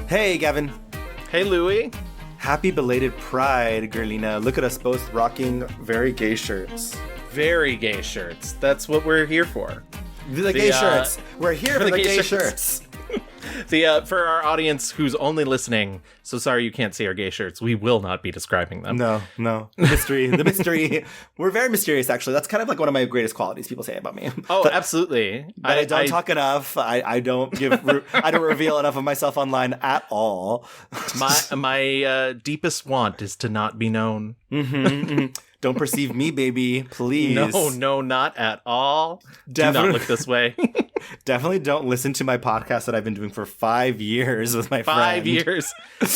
Hey, Gavin. Hey, Louie. Happy belated Pride, Gerlina. Look at us both rocking very gay shirts. Very gay shirts. That's what we're here for. The gay shirts. We're here for the gay shirts. For our audience who's only listening, so sorry you can't see our gay shirts. We will not be describing them. No. The mystery. We're very mysterious, actually. That's kind of like one of my greatest qualities people say about me. Oh, absolutely. But I don't talk enough. I don't I don't reveal enough of myself online at all. My deepest want is to not be known. Don't perceive me, baby, please. No, not at all. Do not look this way. Definitely don't listen to my podcast that I've been doing for 5 years with my friend. 5 years.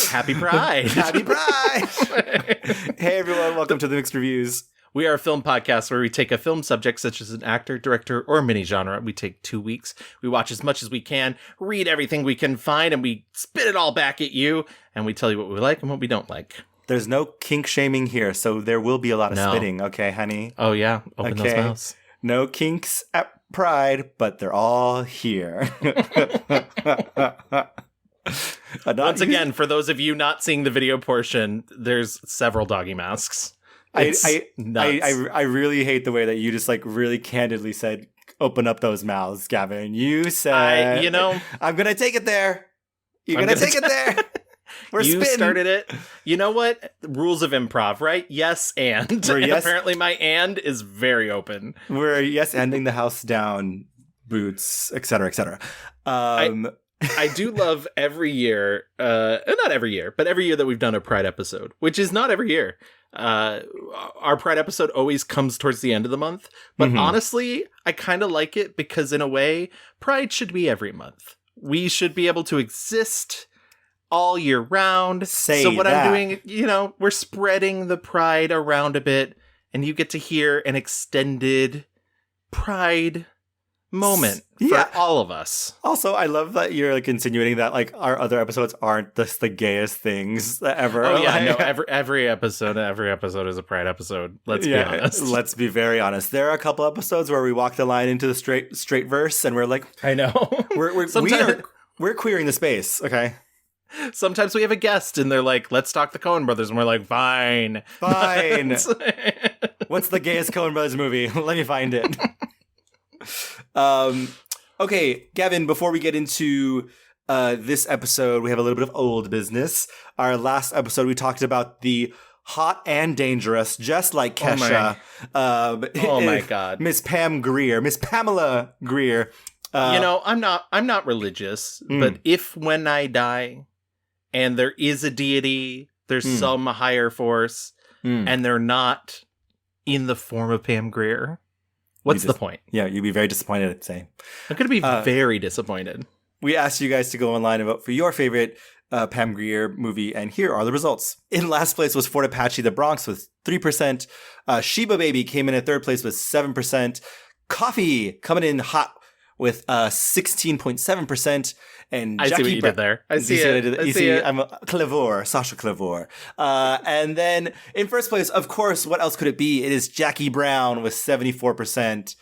Happy Pride. Happy Pride. Hey, everyone. Welcome to the Mixed Reviews. We are a film podcast where we take a film subject such as an actor, director, or mini genre. We take 2 weeks. We watch as much as we can, read everything we can find, and we spit it all back at you. And we tell you what we like and what we don't like. There's no kink shaming here, so there will be a lot of spitting, okay, honey? Oh, yeah. Open those mouths. No kinks at Pride, but they're all here. Once again, for those of you not seeing the video portion, there's several doggy masks. I really hate the way that you just like really candidly said, open up those mouths, Gavin. You said, I'm going to take it there. You're going to take it there. You started it. You know what? Rules of improv, right? Yes, and. Apparently my and is very open. We're yes-anding the house down, boots, etc., etc. I do love every year, not every year, but every year that we've done a Pride episode, which is not every year. Our Pride episode always comes towards the end of the month. But honestly, I kind of like it because in a way, Pride should be every month. We should be able to exist all year round. I'm doing, we're spreading the Pride around a bit, and you get to hear an extended Pride moment for all of us. Also, I love that you're like insinuating that like our other episodes aren't just the gayest things ever. Oh yeah, no, every episode is a Pride episode. Let's be honest. Let's be very honest. There are a couple episodes where we walk the line into the straight verse, and we're like, I know, we're queering the space. Okay. Sometimes we have a guest and they're like, let's talk the Coen brothers. And we're like, fine. What's the gayest Coen brothers movie? Let me find it. Okay, Gavin, before we get into this episode, we have a little bit of old business. Our last episode, we talked about the hot and dangerous, just like Kesha. Oh my God. Miss Pamela Greer. I'm not religious, but if when I die and there is a deity, there's some higher force, and they're not in the form of Pam Grier, what's the point? Yeah, you'd be very disappointed, I'd say. I'm going to be very disappointed. We asked you guys to go online and vote for your favorite Pam Grier movie, and here are the results. In last place was Fort Apache, The Bronx with 3%. Sheba Baby came in at third place with 7%. Coffee coming in hot with 16.7%. And I see what you did there. I see it. I'm a Clavor, Sasha Clavor. And then in first place, of course, what else could it be? It is Jackie Brown with 74%.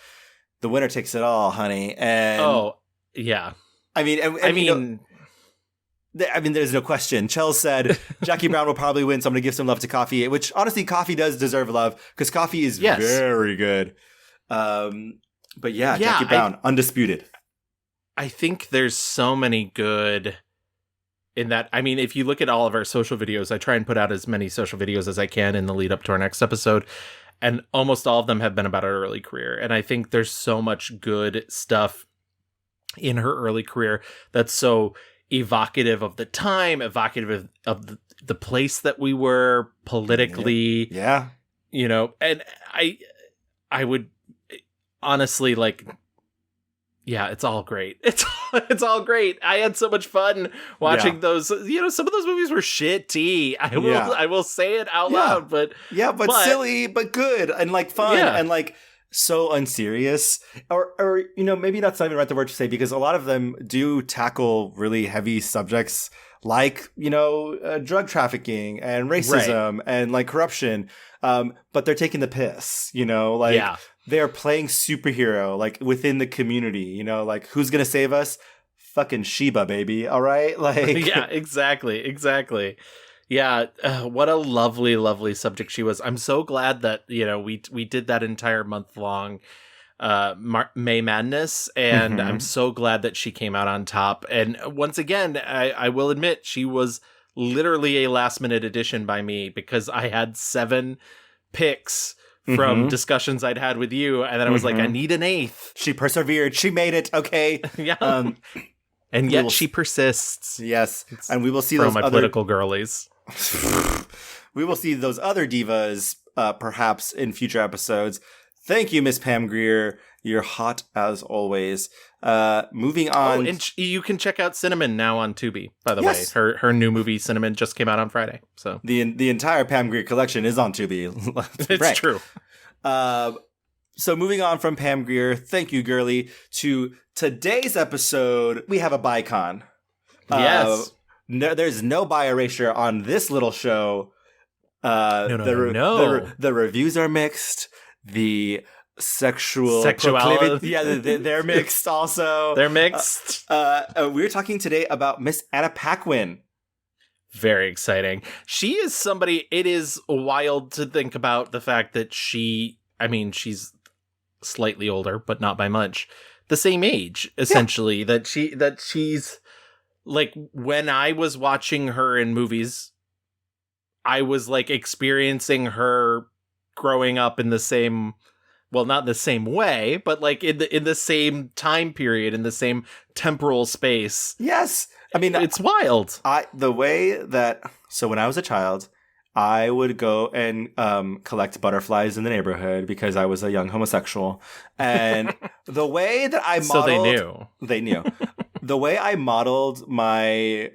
The winner takes it all, honey. And oh, yeah. I mean, there's no question. Chell said Jackie Brown will probably win, so I'm going to give some love to Coffee, which honestly, Coffee does deserve love because Coffee is very good. But yeah, Jackie Brown, undisputed. I think there's so many good in that. I mean, if you look at all of our social videos, I try and put out as many social videos as I can in the lead up to our next episode. And almost all of them have been about her early career. And I think there's so much good stuff in her early career that's so evocative of the time, evocative of the place that we were politically. Yeah. And I would honestly like, yeah, it's all great. It's all great. I had so much fun watching those. Some of those movies were shitty. I will say it out loud, but silly, but good and like fun and like so unserious. Or maybe that's not even the word to say because a lot of them do tackle really heavy subjects like drug trafficking and racism and like corruption. But they're taking the piss. They are playing superhero, like, within the community, like, who's going to save us? fucking Sheba, baby. All right, like yeah, exactly. Yeah, what a lovely, lovely subject she was. I'm so glad that we did that entire month long May Madness, and I'm so glad that she came out on top. And once again, I will admit she was literally a last minute addition by me, because I had 7 picks from discussions I'd had with you, and then I was like, I need an 8th. She persevered. She made it. Okay. Yeah. And yet she persists. Yes. And we will see those my political girlies. We will see those other divas perhaps in future episodes. Thank you, Miss Pam Grier. You're hot as always. Moving on. Oh, and you can check out Cinnamon now on Tubi, by the way. Her new movie, Cinnamon, just came out on Friday. So the entire Pam Grier collection is on Tubi. It's true. So moving on from Pam Grier, thank you, girly, to today's episode, we have a BiCON. Yes. There's no bi erasure on this little show. No. The reviews are mixed. The sexuality. Yeah, they're mixed also. They're mixed. We're talking today about Miss Anna Paquin. Very exciting. She is somebody, it is wild to think about the fact that she's slightly older, but not by much. The same age, essentially. Yeah. That she's like, when I was watching her in movies, I was like experiencing her growing up in the same, well, not the same way, but like in the same time period, in the same temporal space. Yes. I mean, it's wild. The way that, so when I was a child, I would go and collect butterflies in the neighborhood because I was a young homosexual. And the way that I modeled... So they knew. The way I modeled my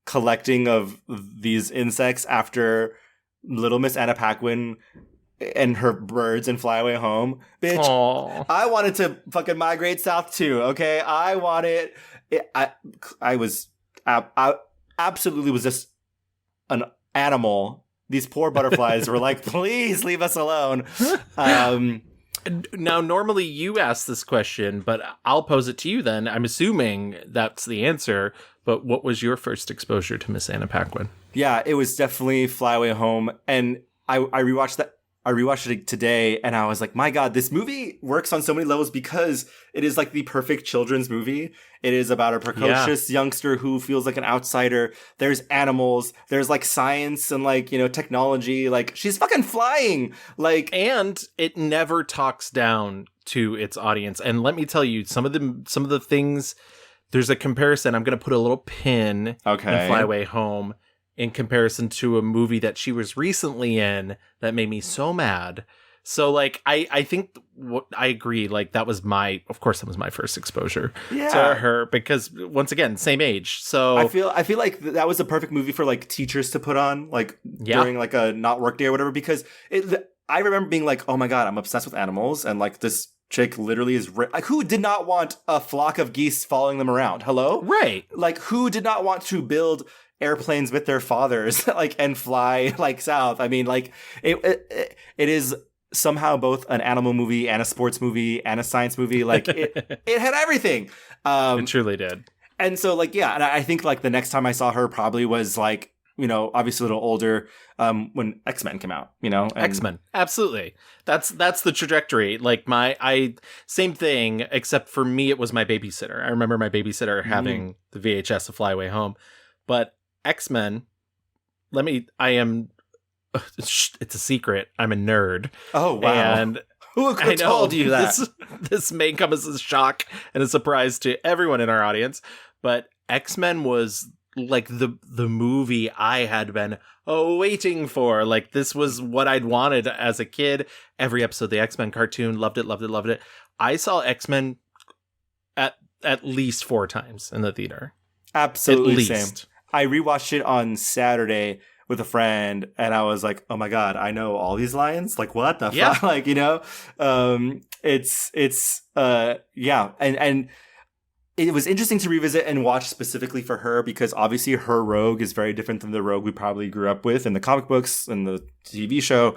collecting of these insects after Little Miss Anna Paquin and her birds and fly away home, bitch. Aww. I wanted to fucking migrate south too, okay? I wanted... I absolutely was just an animal. These poor butterflies were like, please leave us alone. Now, normally you ask this question, but I'll pose it to you then. I'm assuming that's the answer, but what was your first exposure to Miss Anna Paquin? Yeah, it was definitely Fly Away Home. And I rewatched that. I rewatched it today, and I was like, my God, this movie works on so many levels because it is like the perfect children's movie. It is about a precocious youngster who feels like an outsider. There's animals. There's like science and like, technology. Like, she's fucking flying. Like, and it never talks down to its audience. And let me tell you, some of the things, there's a comparison. I'm going to put a little pin in Fly Away Home in comparison to a movie that she was recently in that made me so mad. So, like, I think I agree. Like, that was my first exposure to her because, once again, same age. So I feel like that was the perfect movie for like teachers to put on, like during like a not work day or whatever. Because I remember being like, oh my God, I'm obsessed with animals, and like this chick literally is like, who did not want a flock of geese following them around? Hello, right? Like, who did not want to build airplanes with their fathers, like, and fly like south? I mean, like, it is somehow both an animal movie and a sports movie and a science movie. Like, it had everything. It truly did. And so, like, yeah, and I think like the next time I saw her probably was like, obviously a little older, when X-Men came out, and X-Men. Absolutely. That's the trajectory. Like same thing, except for me, it was my babysitter. I remember my babysitter having the VHS of Fly Away Home, but X-Men, it's a secret. I'm a nerd. Oh, wow. And who told you that? This may come as a shock and a surprise to everyone in our audience, but X-Men was like the movie I had been waiting for. Like, this was what I'd wanted as a kid. Every episode of the X-Men cartoon, loved it. I saw X-Men at least 4 times in the theater. Absolutely, at least. Same. I rewatched it on Saturday with a friend, and I was like, oh my God, I know all these lines? Like, what the fuck? Like, and it was interesting to revisit and watch specifically for her because obviously her Rogue is very different than the Rogue we probably grew up with in the comic books and the TV show.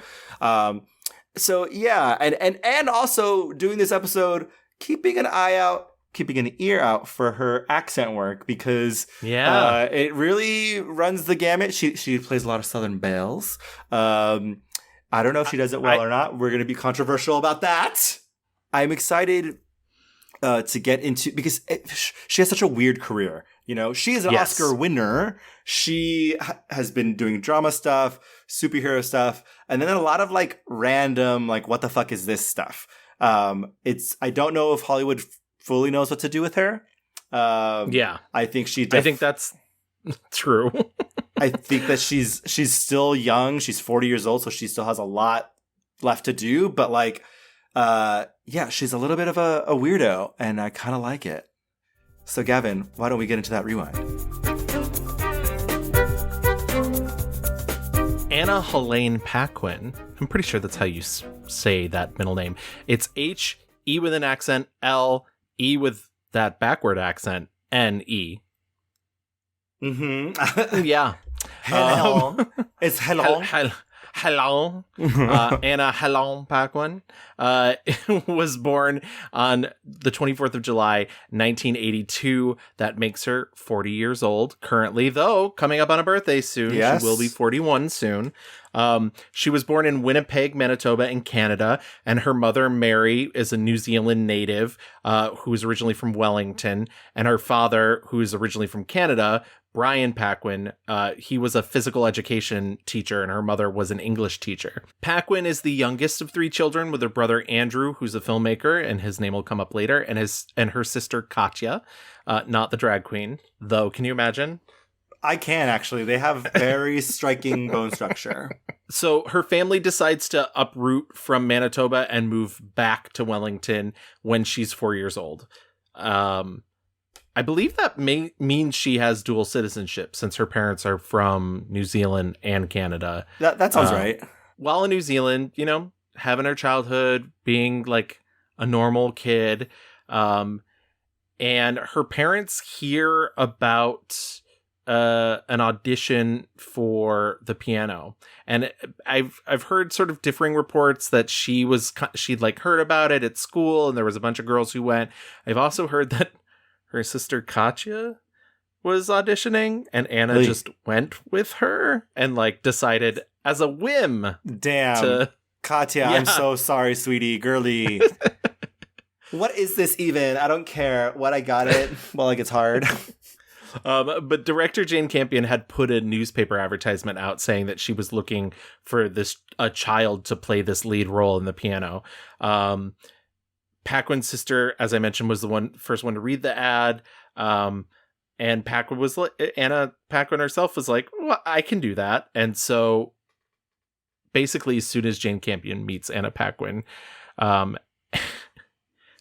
So yeah, and also doing this episode, keeping an eye out keeping an ear out for her accent work because it really runs the gamut. She plays a lot of Southern belles. I don't know if she does it well or not. We're going to be controversial about that. I'm excited to get into, because she has such a weird career. You know, she is an Oscar winner. She has been doing drama stuff, superhero stuff, and then a lot of like random, like, what the fuck is this stuff? I don't know if Hollywood fully knows what to do with her. I think I think that's true. I think that she's still young. She's 40 years old, so she still has a lot left to do. But like, she's a little bit of a weirdo, and I kind of like it. So Gavin, why don't we get into that rewind? Anna Helene Paquin. I'm pretty sure that's how you say that middle name. It's H, E with an accent, L, E with that backward accent, N, E. Mm-hmm. Yeah. Hello. It's hello. Hello. Anna Helene Paquin was born on the 24th of July, 1982. That makes her 40 years old currently, though coming up on a birthday soon. Yes. She will be 41 soon. She was born in Winnipeg, Manitoba in Canada, and her mother, Mary, is a New Zealand native who is originally from Wellington, and her father, who is originally from Canada, Brian Paquin, he was a physical education teacher, and her mother was an English teacher. Paquin is the youngest of three children, with her brother Andrew, who's a filmmaker, and his name will come up later, and her sister Katya, not the drag queen, though. Can you imagine? I can, actually. They have very striking bone structure. So her family decides to uproot from Manitoba and move back to Wellington when she's 4 years old. I believe that means she has dual citizenship, since her parents are from New Zealand and Canada. That sounds right. While in New Zealand, you know, having her childhood, being like a normal kid, and her parents hear about an audition for the piano, and I've heard sort of differing reports that she'd like heard about it at school, and there was a bunch of girls who went. I've also heard that her sister Katya was auditioning, and Anna just went with her and like decided as a whim. Damn, Katya, I'm so sorry, sweetie, girly. What is this even? I don't care. What, I got it. Well, like, it's hard. But director Jane Campion had put a newspaper advertisement out saying that she was looking for a child to play this lead role in the piano. Paquin's sister, as I mentioned, was the first one to read the ad. And Paquin was like, Anna Paquin herself was like, well, I can do that. And so basically, as soon as Jane Campion meets Anna Paquin,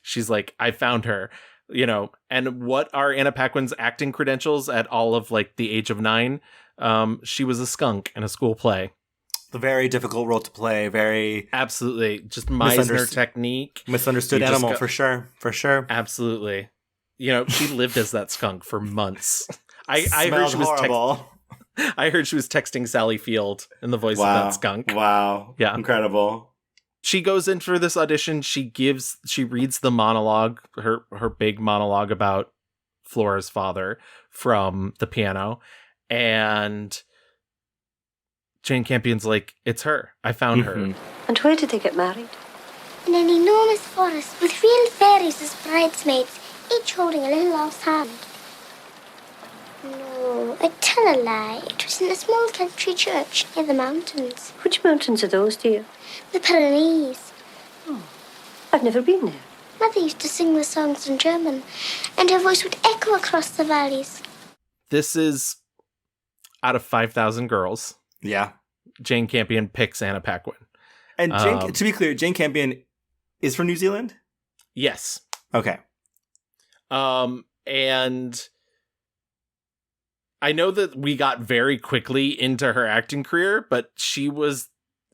she's like, I found her, you know. And what are Anna Paquin's acting credentials at all of like the age of 9? She was a skunk in a school play. The very difficult role to play. Very absolutely just Meisner technique. Misunderstood animal for sure. Absolutely. You know, she lived as that skunk for months. I heard she was horrible. I heard she was texting Sally Field in the voice of that skunk. Wow. Yeah. Incredible. She goes in for this audition. She reads the monologue, her big monologue about Flora's father from the piano, and Jane Campion's like, it's her. I found her. And where did they get married? In an enormous forest with real fairies as bridesmaids, each holding a little lost hand. No, I tell a lie. It was in a small country church near the mountains. Which mountains are those, dear? The Pyrenees. Oh, I've never been there. Mother used to sing the songs in German, and her voice would echo across the valleys. This is out of 5,000 girls. Yeah. Jane Campion picks Anna Paquin. And to be clear, Jane Campion is from New Zealand? Yes. Okay. And I know that we got very quickly into her acting career, but she was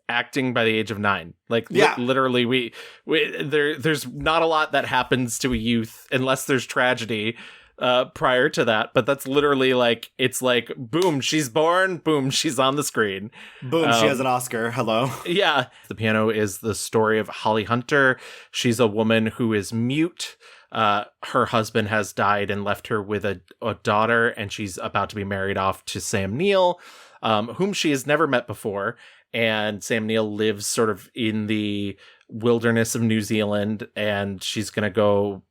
acting by the age of 9. Like, literally, there's not a lot that happens to a youth unless there's tragedy prior to that, but that's literally like, it's like, boom, she's born, boom, she's on the screen. Boom, she has an Oscar. Hello. Yeah. The Piano is the story of Holly Hunter. She's a woman who is mute. Her husband has died and left her with a daughter, and she's about to be married off to Sam Neill, whom she has never met before. And Sam Neill lives sort of in the wilderness of New Zealand, and she's going to go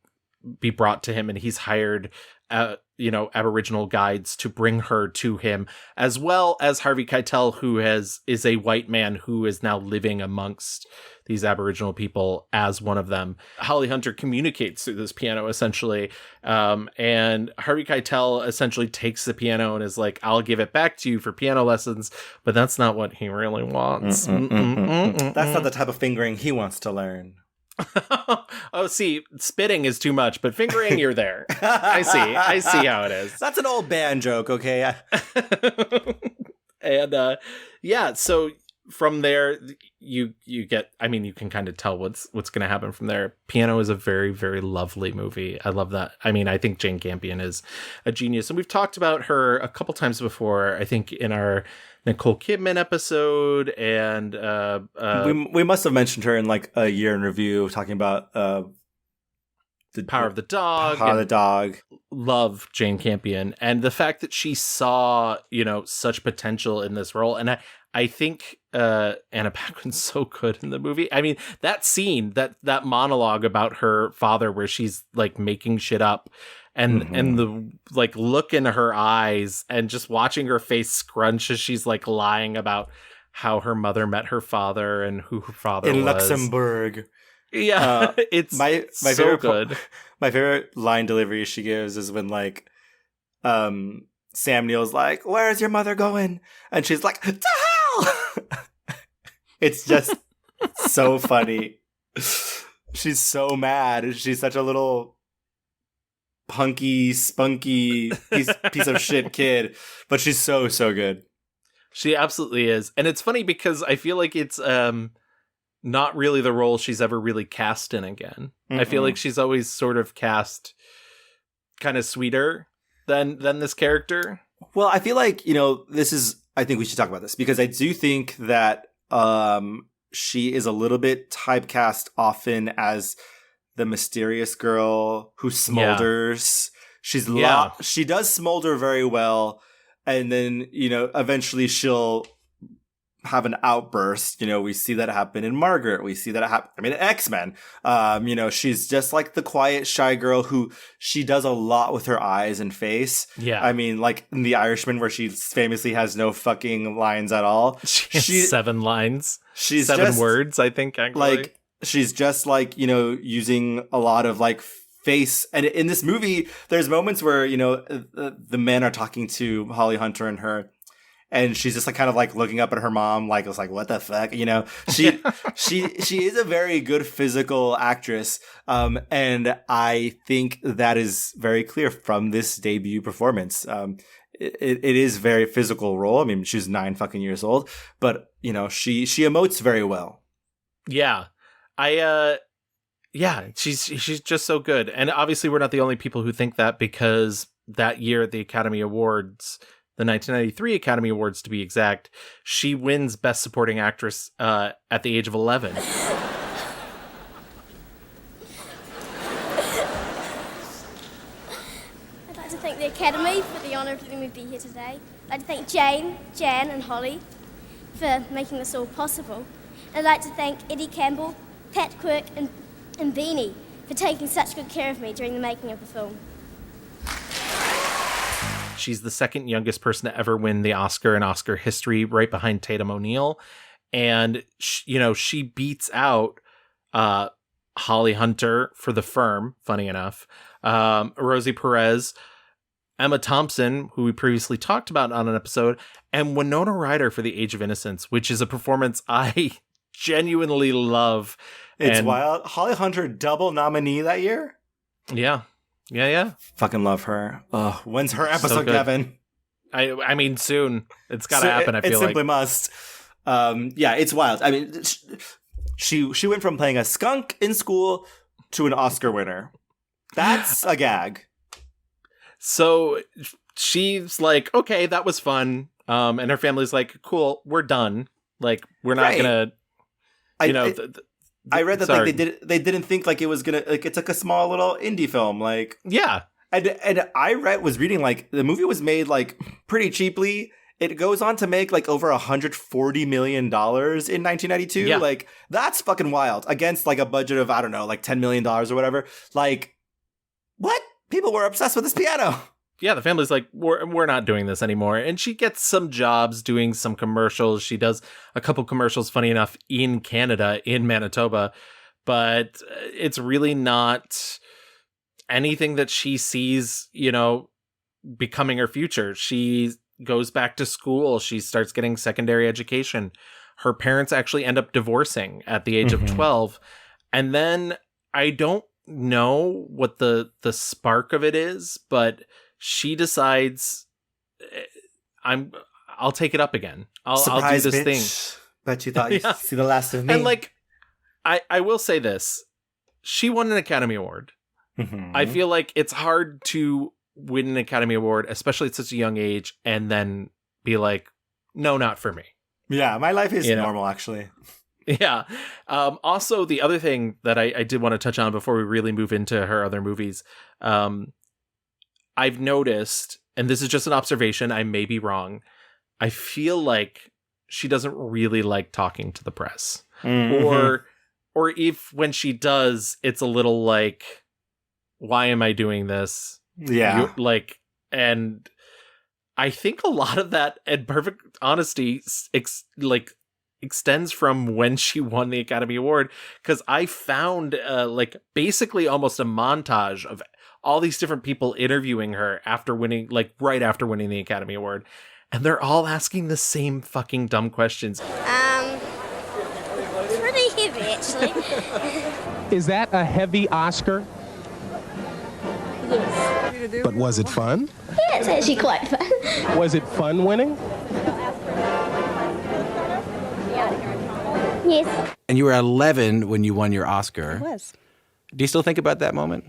be brought to him, and he's hired Aboriginal guides to bring her to him, as well as Harvey Keitel, who is a white man who is now living amongst these Aboriginal people as one of them. Holly Hunter communicates through this piano, essentially, and Harvey Keitel essentially takes the piano and is like, I'll give it back to you for piano lessons, but that's not what he really wants. That's not the type of fingering he wants to learn. Oh, see, spitting is too much, but fingering, you're there. I see how it is. That's an old band joke, okay? And so from there, you get, I mean, you can kind of tell what's going to happen from there. Piano is a very, very lovely movie. I love that. I mean, I think Jane Campion is a genius, and we've talked about her a couple times before, I think in our Nicole Kidman episode, and we must have mentioned her in like a year in review, talking about the Power of the Dog. Power of the Dog. Love Jane Campion, and the fact that she saw such potential in this role, and I think Anna Paquin's so good in the movie. I mean, that scene, that monologue about her father, where she's like making shit up. And the like look in her eyes, and just watching her face scrunch as she's like lying about how her mother met her father and who her father was. In Luxembourg. Yeah, it's my so favorite good. My favorite line delivery she gives is when like Sam Neill's like, "Where's your mother going?" And she's like, "To hell!" It's just so funny. She's so mad. She's such a little punky, spunky piece of shit kid, but she's so good. She absolutely is. And it's funny because I feel like it's not really the role she's ever really cast in again. I feel like she's always sort of cast kind of sweeter than this character. Well, I feel like, I think we should talk about this, because I do think that she is a little bit typecast often as the mysterious girl who smolders. Yeah. She does smolder very well, and then eventually she'll have an outburst. We see that happen in Margaret. We see that happen in X-Men. She's just like the quiet, shy girl who she does a lot with her eyes and face. Yeah, I mean, like in The Irishman, where she famously has no fucking lines at all. She has 7 lines. She's 7 words, I think. Actually, like. She's just like, using a lot of like face. And in this movie, there's moments where, the men are talking to Holly Hunter and her, and she's just like kind of like looking up at her mom, like, it's like, what the fuck? She is a very good physical actress. And I think that is very clear from this debut performance. It is very physical role. I mean, she's 9 fucking years old, but she emotes very well. Yeah. She's just so good. And obviously we're not the only people who think that, because that year at the Academy Awards, the 1993 Academy Awards to be exact, she wins Best Supporting Actress at the age of 11. I'd like to thank the Academy for the honour of letting me be here today. I'd like to thank Jane, Jan and Holly for making this all possible. And I'd like to thank Eddie Campbell, Pat Quirk and Beanie for taking such good care of me during the making of the film. She's the second youngest person to ever win the Oscar in Oscar history, right behind Tatum O'Neal. And, she beats out Holly Hunter for The Firm, funny enough, Rosie Perez, Emma Thompson, who we previously talked about on an episode, and Winona Ryder for The Age of Innocence, which is a performance I genuinely love. It's wild. Holly Hunter double nominee that year? Yeah. Fucking love her. When's her episode, so Kevin? I mean, soon. It's got to happen, I feel like. It simply must. It's wild. I mean, she went from playing a skunk in school to an Oscar winner. That's a gag. So she's like, okay, that was fun. And her family's like, cool, we're done. Like, we're not gonna, I read that like they didn't think like it was gonna, like, it's like a small little indie film, like, yeah. And I was reading like the movie was made like pretty cheaply. It goes on to make like over $140 million in 1992. Yeah. Like, that's fucking wild against like a budget of, I don't know, like $10 million or whatever. Like, what? People were obsessed with this piano. Yeah, the family's like, we're not doing this anymore. And she gets some jobs doing some commercials. She does a couple commercials, funny enough, in Canada, in Manitoba. But it's really not anything that she sees, becoming her future. She goes back to school. She starts getting secondary education. Her parents actually end up divorcing at the age of 12. And then I don't know what the spark of it is, but she decides I'll take it up again. I'll do this thing. Bet you thought you'd see the last of me. And like, I will say this. She won an Academy Award. I feel like it's hard to win an Academy Award, especially at such a young age, and then be like, no, not for me. Yeah, my life is normal, actually. Yeah. Also, the other thing that I did want to touch on before we really move into her other movies, I've noticed, and this is just an observation, I may be wrong, I feel like she doesn't really like talking to the press. Or if when she does, it's a little like, why am I doing this? Yeah. And I think a lot of that, in perfect honesty, extends from when she won the Academy Award, because I found basically almost a montage of all these different people interviewing her after winning, like right after winning the Academy Award, and they're all asking the same fucking dumb questions. It's pretty heavy, actually. Is that a heavy Oscar? Yes. But was it fun? Yeah, it's actually quite fun. Was it fun winning? Yes. And you were 11 when you won your Oscar. I was. Do you still think about that moment?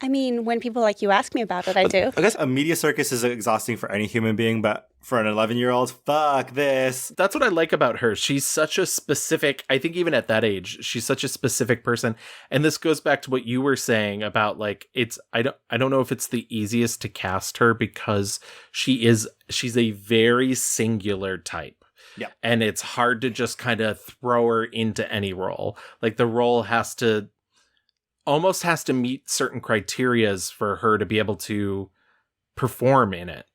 I mean, when people like you ask me about it, I do. I guess a media circus is exhausting for any human being, but for an 11-year-old, fuck this. That's what I like about her. She's such a specific, I think even at that age, she's such a specific person. And this goes back to what you were saying about like, I don't know if it's the easiest to cast her because she's a very singular type. Yeah. And it's hard to just kind of throw her into any role. Like the role almost has to meet certain criterias for her to be able to perform in it.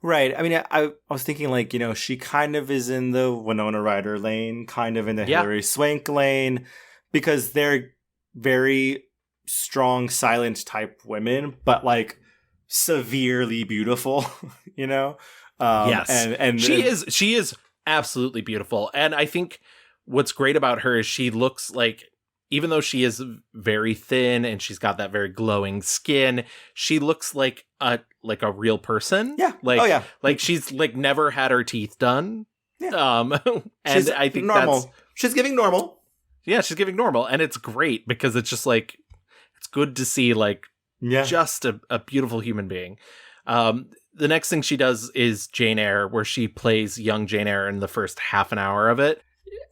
Right. I mean, I was thinking like, she kind of is in the Winona Ryder lane, kind of in the Hilary Swank lane, because they're very strong, silent type women, but like severely beautiful, Yes. And she is absolutely beautiful. And I think what's great about her is she looks like, even though she is very thin and she's got that very glowing skin, she looks like a real person. Yeah. Like she's like never had her teeth done. Yeah. And I think normal. She's giving normal. Yeah, she's giving normal. And it's great because it's just like, it's good to see like just a beautiful human being. The next thing she does is Jane Eyre, where she plays young Jane Eyre in the first half an hour of it.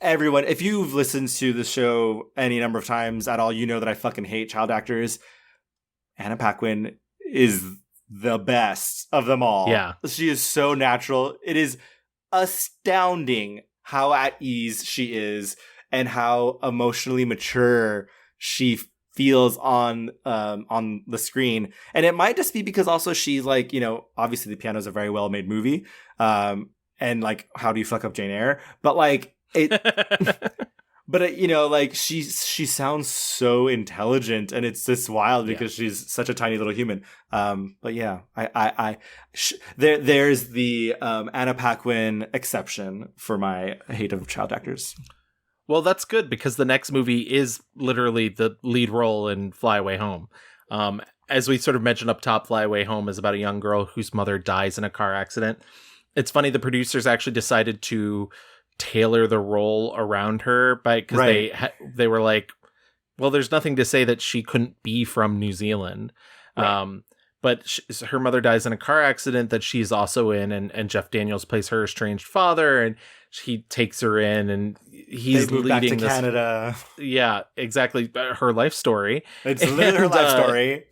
Everyone, if you've listened to the show any number of times at all, you know that I fucking hate child actors. Anna Paquin is the best of them all. Yeah. She is so natural. It is astounding how at ease she is and how emotionally mature she feels on the screen. And it might just be because also she's like, obviously the piano is a very well made movie. And like, how do you fuck up Jane Eyre? But like, like she sounds so intelligent, and it's just wild because she's such a tiny little human. But yeah, there's the Anna Paquin exception for my hate of child actors. Well, that's good because the next movie is literally the lead role in Fly Away Home. As we sort of mentioned up top, Fly Away Home is about a young girl whose mother dies in a car accident. It's funny, the producers actually decided to tailor the role around her because they were like, well, there's nothing to say that she couldn't be from New Zealand. Right. but her mother dies in a car accident that she's also in, and Jeff Daniels plays her estranged father, and he takes her in, and he's leading back to this Canada. Yeah, exactly. Her life story. It's literally her life story.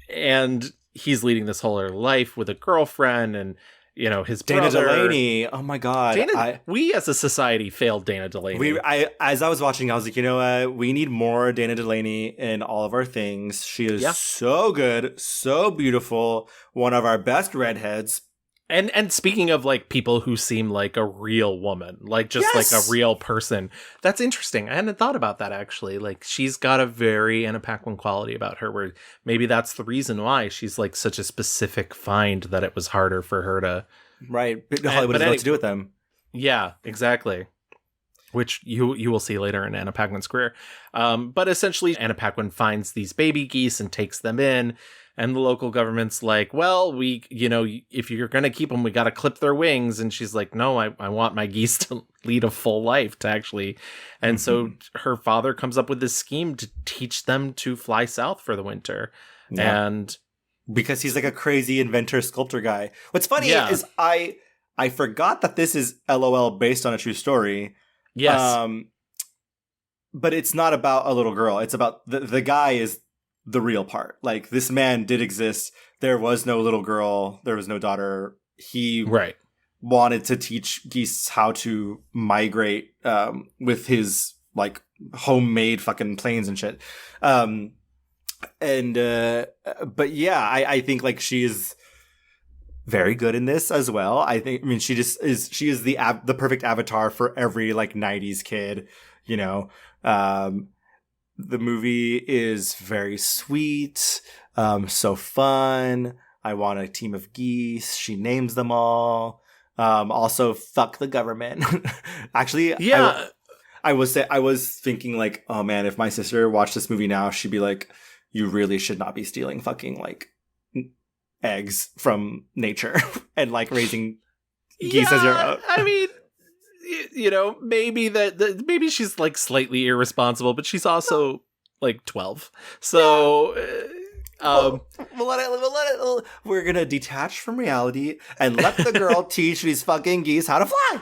And he's leading this whole life with a girlfriend, and his Dana brother. Delaney. Oh my god. We as a society failed Dana Delaney. As I was watching, I was like, you know what? We need more Dana Delaney in all of our things. She is so good, so beautiful. One of our best redheads. And speaking of like people who seem like a real woman, like just like a real person, that's interesting. I hadn't thought about that actually. Like she's got a very Anna Paquin quality about her, where maybe that's the reason why she's like such a specific find that it was harder for her to. Right, Hollywood doesn't know what to do with them. Yeah, exactly. Which you will see later in Anna Paquin's career. But essentially, Anna Paquin finds these baby geese and takes them in. And the local government's like, well, if you're going to keep them, we got to clip their wings. And she's like, no, I want my geese to lead a full life to actually. And so her father comes up with this scheme to teach them to fly south for the winter. Yeah. And because he's like a crazy inventor sculptor guy. What's funny is I forgot that this is LOL based on a true story. Yes. But it's not about a little girl. It's about the guy is the real part. Like, this man did exist. There was no little girl. There was no daughter. He wanted to teach geese how to migrate with his like homemade fucking planes and shit. But yeah, I think like she is very good in this as well. I mean, she is the perfect avatar for every like 90s kid, The movie is very sweet, so fun. I want a team of geese. She names them all. Also, fuck the government. Actually, yeah. I was thinking like, oh man, if my sister watched this movie now, she'd be like, you really should not be stealing fucking like eggs from nature and like raising geese as your own. I mean, maybe maybe she's like slightly irresponsible, but she's also like 12. So we're gonna detach from reality and let the girl teach these fucking geese how to fly.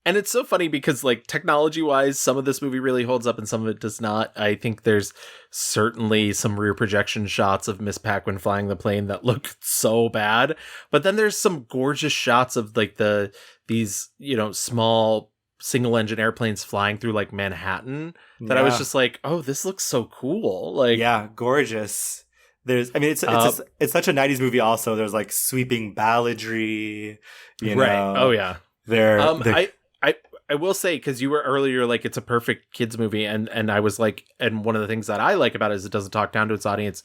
And it's so funny because like technology wise, some of this movie really holds up and some of it does not. I think there's certainly some rear projection shots of Miss Paquin flying the plane that look so bad. But then there's some gorgeous shots of like these small single engine airplanes flying through like Manhattan that I was just like, oh, this looks so cool. Like, yeah, gorgeous. It's such a 90s movie also. There's like sweeping balladry, right. Oh yeah. I will say, because you were earlier like it's a perfect kids movie, and I was like, and one of the things that I like about it is it doesn't talk down to its audience.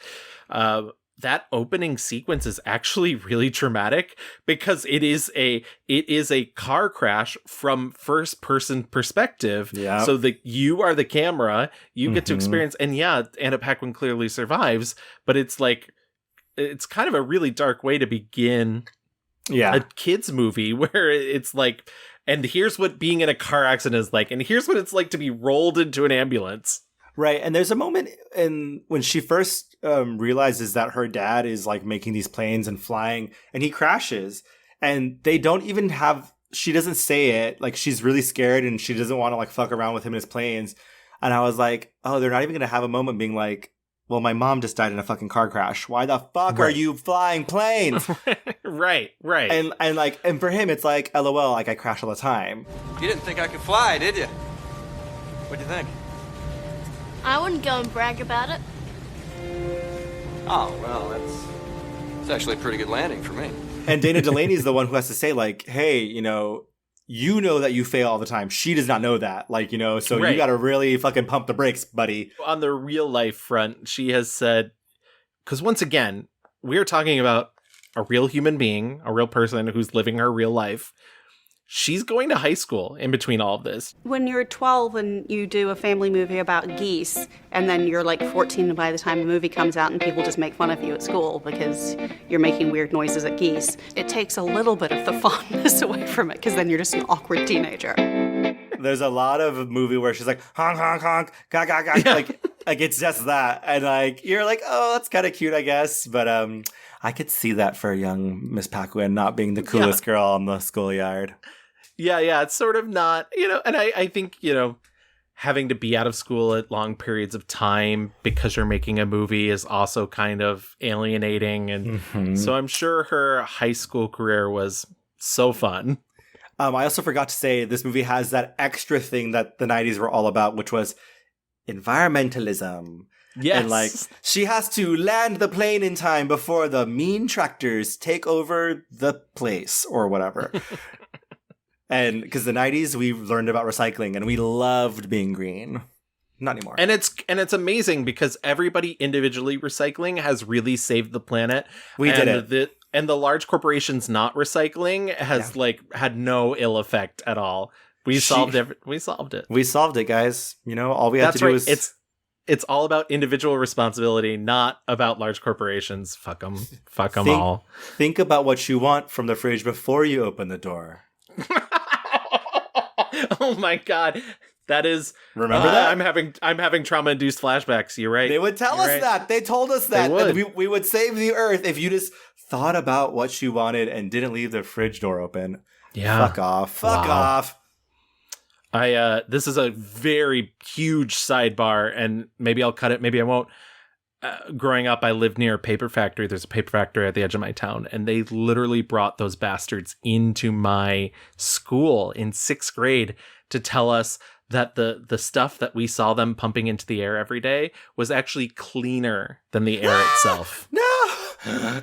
That opening sequence is actually really traumatic because it is a car crash from first person perspective. Yeah. So that you are the camera, you get to experience, and yeah, Anna Paquin clearly survives, but it's like, it's kind of a really dark way to begin a kids movie where it's like, and here's what being in a car accident is like, and here's what it's like to be rolled into an ambulance. Right. And there's a moment when she first realizes that her dad is like making these planes and flying, and he crashes, and they don't even she doesn't say it. Like, she's really scared and she doesn't want to like fuck around with him and his planes. And I was like, oh, they're not even going to have a moment being like, well, my mom just died in a fucking car crash. Why the fuck are you flying planes? Right. And for him, it's like, LOL, like I crash all the time. You didn't think I could fly, did you? What'd you think? I wouldn't go and brag about it. Oh, well, it's actually a pretty good landing for me. And Dana Delaney is the one who has to say like, hey, you know that you fail all the time. She does not know that. Like, so you got to really fucking pump the brakes, buddy. On the real life front, she has said, because once again, we're talking about a real human being, a real person who's living her real life. She's going to high school in between all of this. When you're 12 and you do a family movie about geese, and then you're like 14 by the time the movie comes out and people just make fun of you at school because you're making weird noises at geese, it takes a little bit of the fondness away from it, because then you're just an awkward teenager. There's a lot of movie where she's like, honk, honk, honk, gah, gah, gah. Yeah. Like, Like, it's just that. And, like, you're like, oh, that's kind of cute, I guess. But I could see that for young Miss Paquin not being the coolest girl on the schoolyard. Yeah. It's sort of not, and I think, having to be out of school at long periods of time because you're making a movie is also kind of alienating. And so I'm sure her high school career was so fun. I also forgot to say this movie has that extra thing that the 90s were all about, which was environmentalism. Yes. And like, she has to land the plane in time before the mean tractors take over the place or whatever. And because the 90s, we learned about recycling and we loved being green. Not anymore. And it's amazing because everybody individually recycling has really saved the planet. We did it. And the large corporations not recycling has had no ill effect at all. We solved it. We solved it, guys. All we have to do is... It's all about individual responsibility, not about large corporations. Fuck them. Fuck them all. Think about what you want from the fridge before you open the door. Oh my God. That is... Remember that? I'm having trauma-induced flashbacks. You're right. They would tell us that. They told us that. We would save the earth if you just thought about what you wanted and didn't leave the fridge door open. Yeah. Fuck off. Fuck off. This is a very huge sidebar, and maybe I'll cut it, maybe I won't. Growing up, I lived near a paper factory. There's a paper factory at the edge of my town, and they literally brought those bastards into my school in 6th grade to tell us that the stuff that we saw them pumping into the air every day was actually cleaner than the air itself.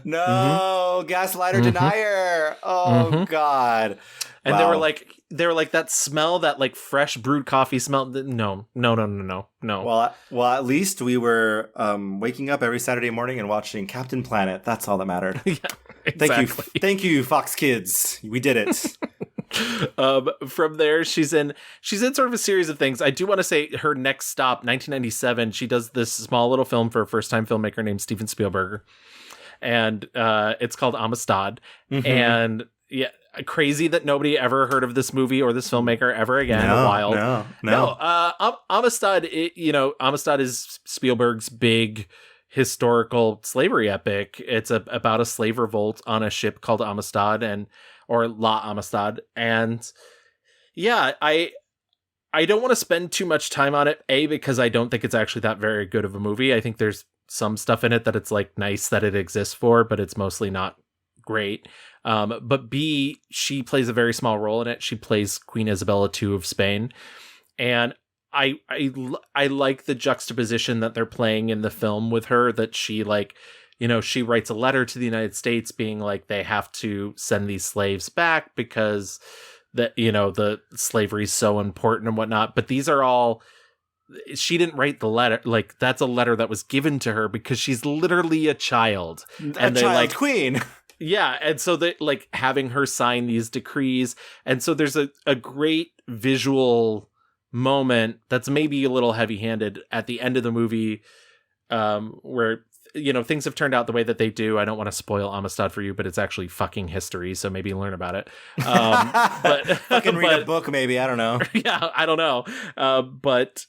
No, gaslighter denier. Oh God. And they were like that smell, that like fresh brewed coffee smell. No. Well, at least we were waking up every Saturday morning and watching Captain Planet. That's all that mattered. Yeah, exactly. Thank you, Fox Kids. We did it. From there, she's in sort of a series of things. I do want to say her next stop, 1997, she does this small little film for a first-time filmmaker named Steven Spielberg, and it's called Amistad. And yeah, crazy that nobody ever heard of this movie or this filmmaker ever again. No. Amistad, Amistad is Spielberg's big historical slavery epic. It's about a slave revolt on a ship called Amistad or La Amistad. And yeah, I don't want to spend too much time on it, because I don't think it's actually that very good of a movie. I think there's some stuff in it that it's like nice that it exists for, but it's mostly not great. But B, she plays a very small role in it. She plays Queen Isabella II of Spain. And I like the juxtaposition that they're playing in the film with her, that she she writes a letter to the United States being like, they have to send these slaves back because the slavery is so important and whatnot. But these are all, she didn't write the letter. Like, that's a letter that was given to her because she's literally a child. And child queen. Yeah, and so they having her sign these decrees, and so there's a great visual moment that's maybe a little heavy-handed at the end of the movie, where things have turned out the way that they do. I don't want to spoil Amistad for you, but it's actually fucking history, so maybe learn about it. But fucking read a book, maybe. I don't know. Yeah, I don't know. But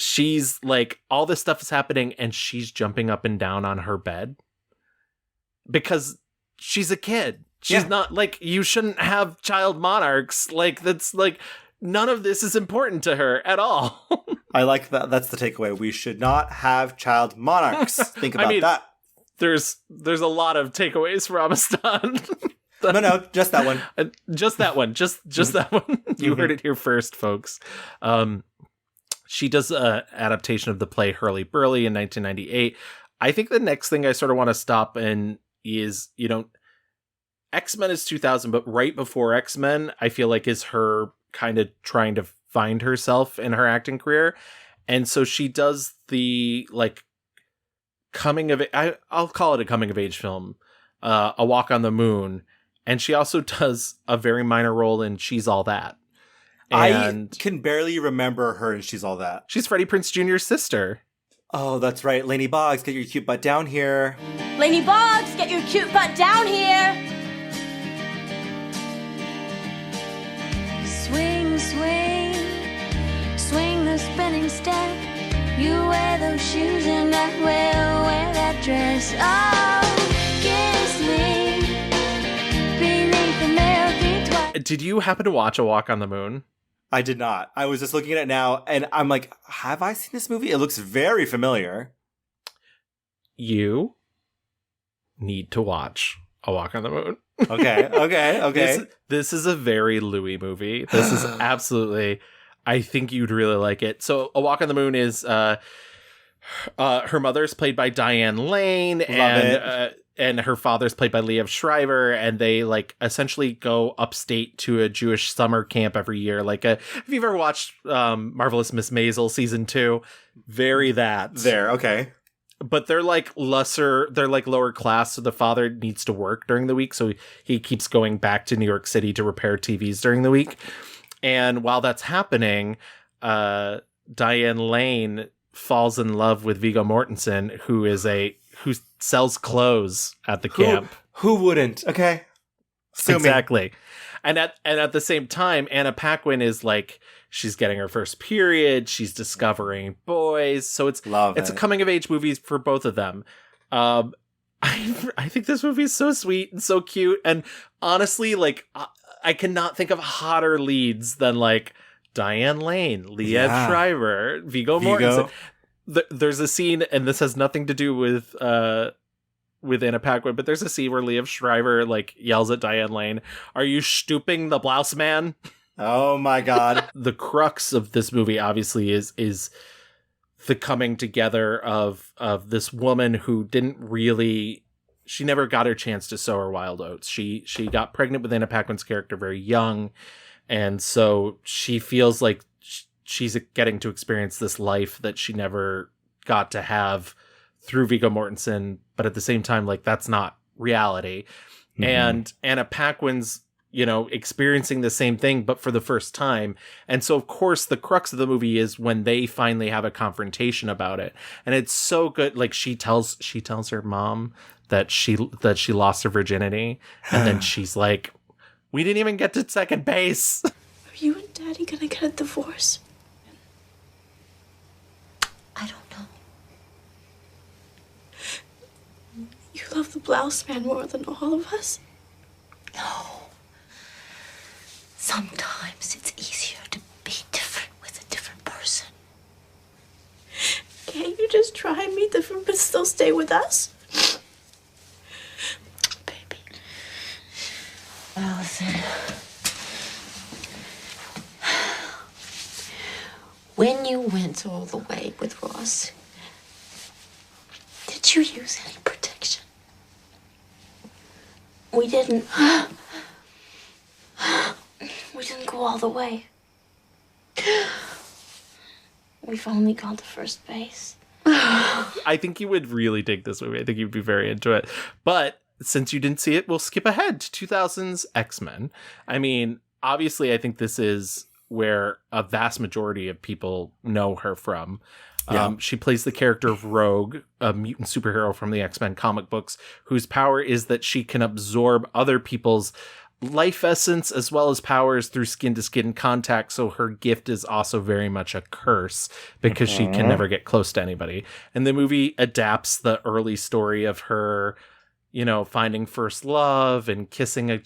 she's like, all this stuff is happening, and she's jumping up and down on her bed. Because she's a kid. She's not you shouldn't have child monarchs. That's none of this is important to her at all. I like that. That's the takeaway. We should not have child monarchs. Think about that. There's a lot of takeaways for Amistad. No, just that one. Just that one. Just that one. You heard it here first, folks. She does an adaptation of the play Hurly Burly in 1998. I think the next thing I sort of want to stop in is, X-Men is 2000, but right before X-Men, I feel like is her kind of trying to find herself in her acting career. And so she does the coming of I'll call it a coming of age film, A Walk on the Moon. And she also does a very minor role in She's All That. And I can barely remember her in She's All That. She's Freddie Prinze Jr.'s sister. Oh, that's right. Lainey Boggs, get your cute butt down here. Lainey Boggs, get your cute butt down here. Swing, swing, swing the spinning step. You wear those shoes and I will wear that dress. Oh, kiss me beneath the melody twilight. Did you happen to watch A Walk on the Moon? I did not. I was just looking at it now, and I'm like, have I seen this movie? It looks very familiar. You need to watch A Walk on the Moon. Okay. This is a very Louis movie. This is absolutely, I think you'd really like it. So A Walk on the Moon is, her mother's played by Diane Lane, and her father's played by Liev Schreiber, and they like essentially go upstate to a Jewish summer camp every year. Like, if you've ever watched Marvelous Miss Maisel season 2, very that. There, okay. But they're like lower class, so the father needs to work during the week, so he keeps going back to New York City to repair TVs during the week. And while that's happening, Diane Lane falls in love with Viggo Mortensen, who sells clothes at the camp. Who wouldn't? Okay. Exactly. And at the same time, Anna Paquin is like, she's getting her first period. She's discovering boys. So it's a coming of age movie for both of them. I think this movie is so sweet and so cute. And honestly, like, I cannot think of hotter leads than like Diane Lane, Liev Schreiber, Viggo Mortensen. There's a scene, and this has nothing to do with Anna Paquin, but there's a scene where Liev Schreiber like yells at Diane Lane, "Are you stooping the blouse man?" Oh my God. The crux of this movie obviously is the coming together of this woman who she never got her chance to sow her wild oats. She got pregnant with Anna Paquin's character very young, and so she feels like she's getting to experience this life that she never got to have through Viggo Mortensen, but at the same time, like, that's not reality. Mm-hmm. And Anna Paquin's, experiencing the same thing, but for the first time. And so, of course, the crux of the movie is when they finally have a confrontation about it. And it's so good. Like, she tells her mom that she lost her virginity. And then she's like, we didn't even get to second base. Are you and Daddy gonna get a divorce? I don't know. You love the blouse man more than all of us? No. Sometimes it's easier to be different with a different person. Can't you just try and be different but still stay with us? Baby. Allison. When you went all the way with Ross, did you use any protection? We didn't. We didn't go all the way. We've only gone to first base. I think you would really dig this movie. I think you'd be very into it. But since you didn't see it, we'll skip ahead to 2000's X-Men. I mean, obviously, I think this is where a vast majority of people know her from. Yeah. She plays the character of Rogue, a mutant superhero from the X-Men comic books, whose power is that she can absorb other people's life essence as well as powers through skin-to-skin contact. So her gift is also very much a curse because she can never get close to anybody. And the movie adapts the early story of her, finding first love and kissing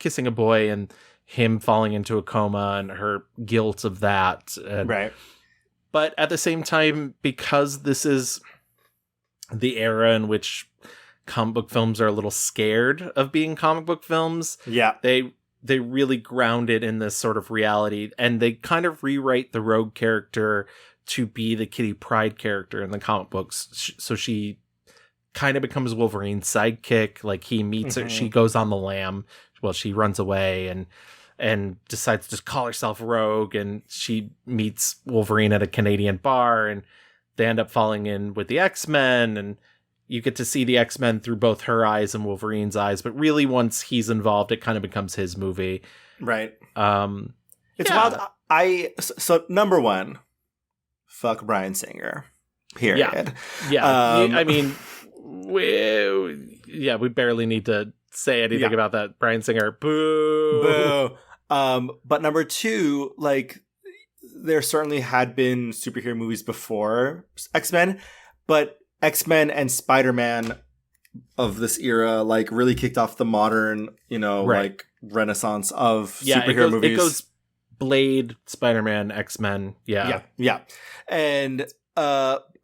kissing a boy and him falling into a coma and her guilt of that. Right. But at the same time, because this is the era in which comic book films are a little scared of being comic book films, they really ground it in this sort of reality, and they kind of rewrite the Rogue character to be the Kitty Pryde character in the comic books. So she kind of becomes Wolverine's sidekick. Like, he meets her, she goes on the lam. Well, she runs away and decides to just call herself Rogue, and she meets Wolverine at a Canadian bar, and they end up falling in with the X-Men, and you get to see the X-Men through both her eyes and Wolverine's eyes. But really, once he's involved, it kind of becomes his movie. Right. It's wild. So number one, fuck Bryan Singer. Period. Yeah. I mean, we barely need to say anything about that. Bryan Singer. Boo. Boo. But number two, like, there certainly had been superhero movies before X-Men, but X-Men and Spider-Man of this era like really kicked off the modern, like renaissance of superhero movies. It goes Blade, Spider-Man, X-Men. Yeah. And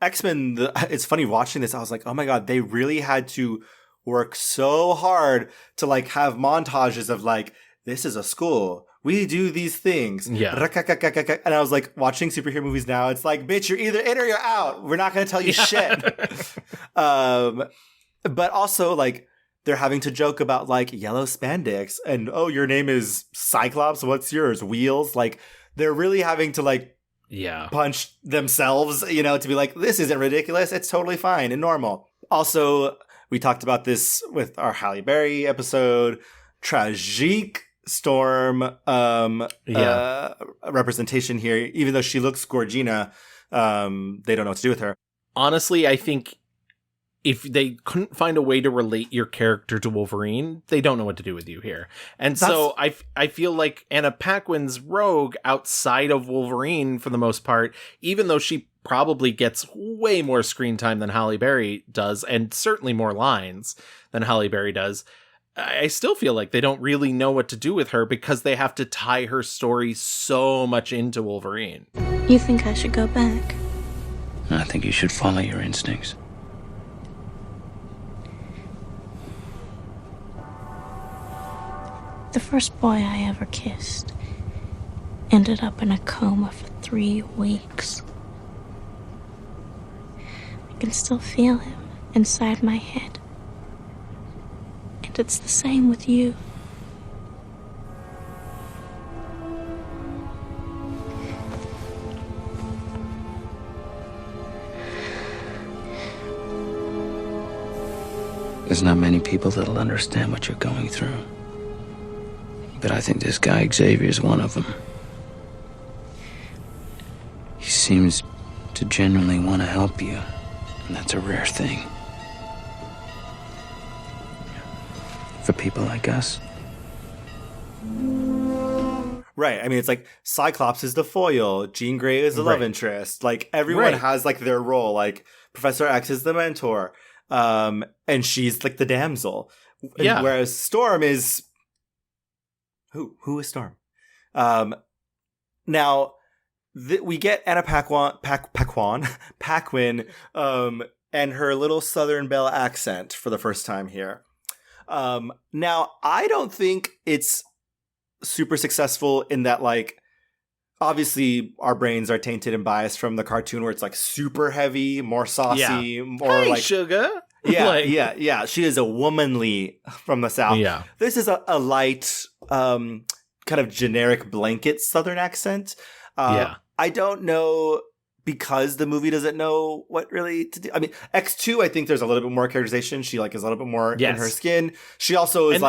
X-Men, it's funny watching this. I was like, oh my God, they really had to work so hard to like have montages of like, this is a school. We do these things. Yeah. And I was like, watching superhero movies now, it's like, bitch, you're either in or you're out. We're not going to tell you shit. But also, like, they're having to joke about, like, yellow spandex. And, oh, your name is Cyclops. What's yours? Wheels? Like, they're really having to, like, punch themselves, to be like, this isn't ridiculous. It's totally fine and normal. Also, we talked about this with our Halle Berry episode. Tragique Storm representation here. Even though she looks Gorgina, they don't know what to do with her. Honestly, I think if they couldn't find a way to relate your character to Wolverine, they don't know what to do with you here. And so I feel like Anna Paquin's Rogue, outside of Wolverine for the most part, even though she probably gets way more screen time than Halle Berry does, and certainly more lines than Halle Berry does, I still feel like they don't really know what to do with her because they have to tie her story so much into Wolverine. You think I should go back? I think you should follow your instincts. The first boy I ever kissed ended up in a coma for 3 weeks. I can still feel him inside my head. And it's the same with you. There's not many people that'll understand what you're going through. But I think this guy Xavier's one of them. He seems to genuinely want to help you, and that's a rare thing. For people like us. Right. I mean, it's like Cyclops is the foil, Jean Grey is the love interest. Like everyone has like their role. Like Professor X is the mentor, and she's like the damsel. Yeah. Whereas Storm is who is Storm? Now we get Anna Paquin, and her little Southern Belle accent for the first time here. Now I don't think it's super successful in that, like, obviously our brains are tainted and biased from the cartoon where it's like super heavy, more saucy, more hey, like sugar. Yeah. She is a womanly from the South. Yeah. This is a light, kind of generic blanket Southern accent. I don't know, because the movie doesn't know what really to do. I mean, X2, I think there's a little bit more characterization. She like is a little bit more in her skin. She also is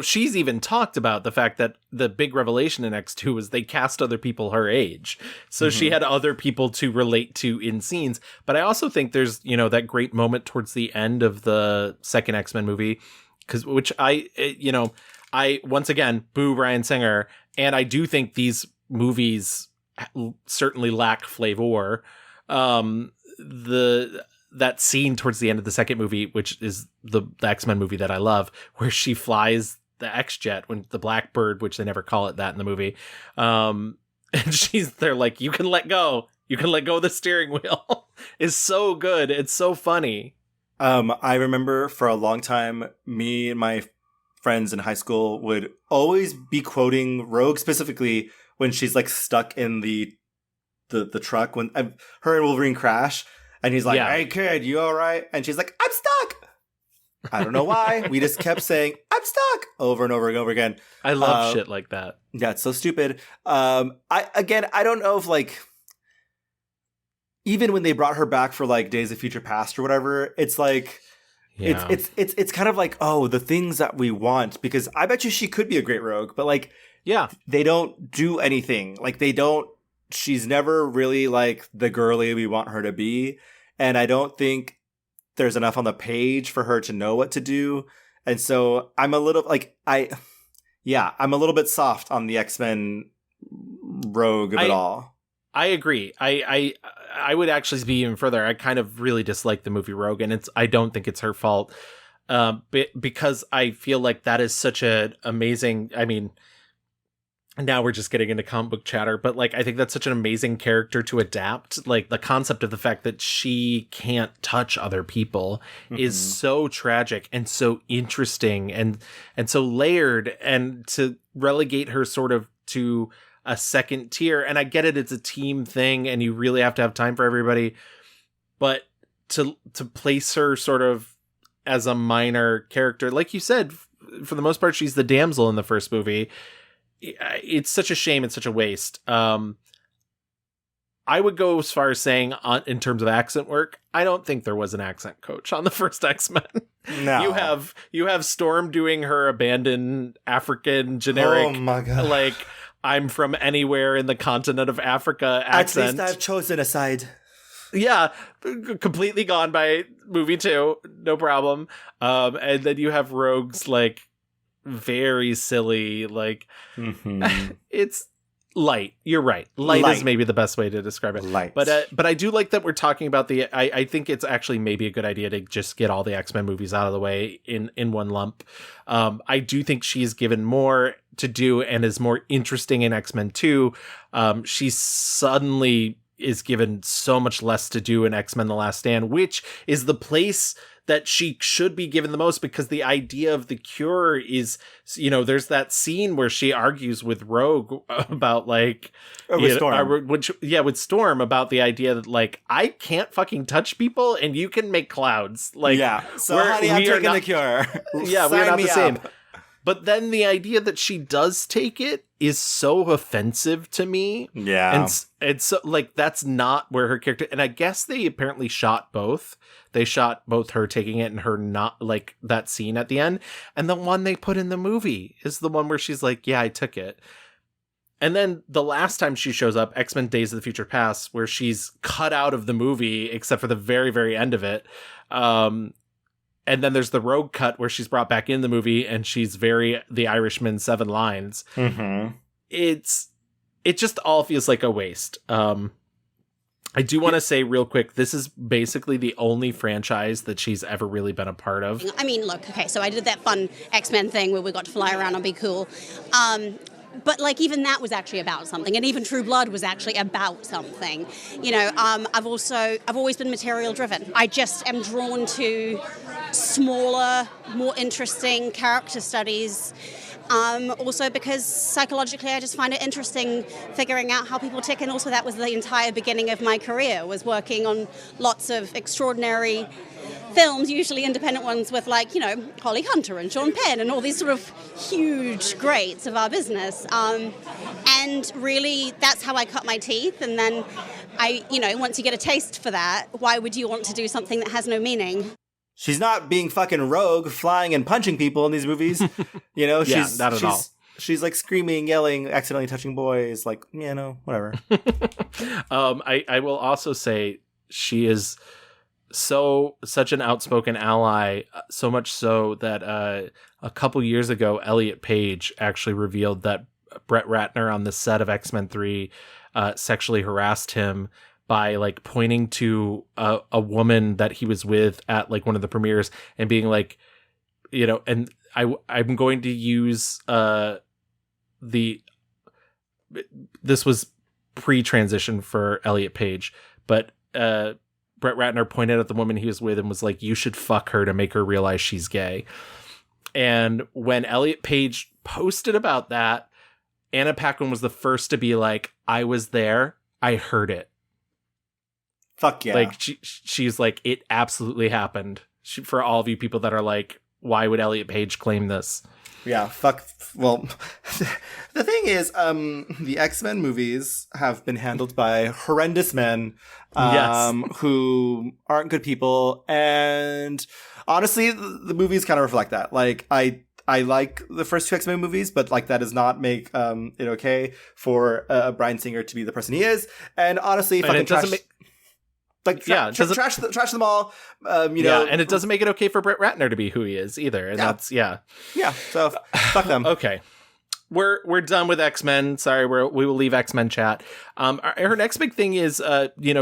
she's even talked about the fact that the big revelation in X2 was they cast other people her age. So she had other people to relate to in scenes. But I also think there's, that great moment towards the end of the second X-Men movie, which I once again, boo Bryan Singer. And I do think these movies certainly lack flavor. That scene towards the end of the second movie, which is the X-Men movie that I love, where she flies the X-Jet, when the Blackbird, which they never call it that in the movie. And they're like, you can let go of the steering wheel, is so good. It's so funny. I remember for a long time, me and my friends in high school would always be quoting Rogue, specifically when she's like stuck in the truck, when her and Wolverine crash. And he's like, hey, kid, you all right? And she's like, I'm stuck. I don't know why. We just kept saying, I'm stuck, over and over and over again. I love shit like that. Yeah, it's so stupid. I don't know if, like, even when they brought her back for, like, Days of Future Past or whatever, it's like, it's kind of like, oh, the things that we want. Because I bet you she could be a great Rogue. But, like, they don't do anything. Like, she's never really like the girly we want her to be. And I don't think there's enough on the page for her to know what to do. And so I'm a little like, I'm a little bit soft on the X-Men Rogue of it all. I agree. I would actually be even further. I kind of really dislike the movie Rogue, and I don't think it's her fault. Because I feel like that is such an amazing, I mean, now we're just getting into comic book chatter, but like, I think that's such an amazing character to adapt. Like the concept of the fact that she can't touch other people is so tragic and so interesting and so layered, and to relegate her sort of to a second tier. And I get it. It's a team thing and you really have to have time for everybody, but to place her sort of as a minor character, like you said, for the most part, she's the damsel in the first movie. It's such a shame. It's such a waste. I would go as far as saying, in terms of accent work, I don't think there was an accent coach on the first X-Men. No. You have Storm doing her abandoned African generic, oh my God, like I'm from anywhere in the continent of Africa accent. At least I've chosen a side. Yeah, completely gone by movie 2, no problem. And then you have Rogue's like very silly, like it's light. You're right. Light is maybe the best way to describe it. Light. But I do like that we're talking about I think it's actually maybe a good idea to just get all the X-Men movies out of the way in one lump. I do think she's given more to do and is more interesting in X-Men 2. She suddenly is given so much less to do in X-Men The Last Stand, which is the place that she should be given the most, because the idea of the cure is, there's that scene where she argues with Rogue about like, with Storm. With Storm about the idea that like, I can't fucking touch people and you can make clouds. Like, yeah. So honey, I'm taking the cure. Yeah, we're not the same. But then the idea that she does take it is so offensive to me. Yeah. And so, like, that's not where her character... And I guess they apparently shot both. They shot both her taking it and her not, like, that scene at the end. And the one they put in the movie is the one where she's like, yeah, I took it. And then the last time she shows up, X-Men Days of the Future Past, where she's cut out of the movie, except for the very, very end of it. And then there's the Rogue cut where she's brought back in the movie and she's very the Irishman 7 lines. It just all feels like a waste. I do want to say real quick, this is basically the only franchise that she's ever really been a part of. I mean, look, okay, so I did that fun X-Men thing where we got to fly around and be cool. But like even that was actually about something, and even True Blood was actually about something. I've always been material driven. I just am drawn to smaller, more interesting character studies. Also because psychologically I just find it interesting figuring out how people tick, and also that was the entire beginning of my career, was working on lots of extraordinary films, usually independent ones with Holly Hunter and Sean Penn and all these sort of huge greats of our business. And really that's how I cut my teeth. And then once you get a taste for that, why would you want to do something that has no meaning? She's not being fucking rogue, flying and punching people in these movies. She's not at all. She's like screaming, yelling, accidentally touching boys, like, whatever. I will also say she is such an outspoken ally, so much so that a couple years ago, Elliot Page actually revealed that Brett Ratner on the set of X-Men 3 sexually harassed him by like pointing to a woman that he was with at like one of the premieres and being like, and I'm going to use this was pre-transition for Elliot Page, but Brett Ratner pointed at the woman he was with and was like, you should fuck her to make her realize she's gay. And when Elliot Page posted about that, Anna Paquin was the first to be like, I was there. I heard it. Fuck yeah. Like she's like, it absolutely happened. For all of you people that are like, why would Elliot Page claim this? Yeah, fuck. Well, the thing is, the X-Men movies have been handled by horrendous men who aren't good people. And honestly, the movies kind of reflect that. Like, I like the first 2 X-Men movies, but like that does not make it okay for Bryan Singer to be the person he is. And honestly, fucking trash. Trash them all. And it doesn't make it okay for Brett Ratner to be who he is either. And that's. So fuck them. Okay. we're done with X-Men. Sorry, we will leave X-Men chat. Her next big thing is,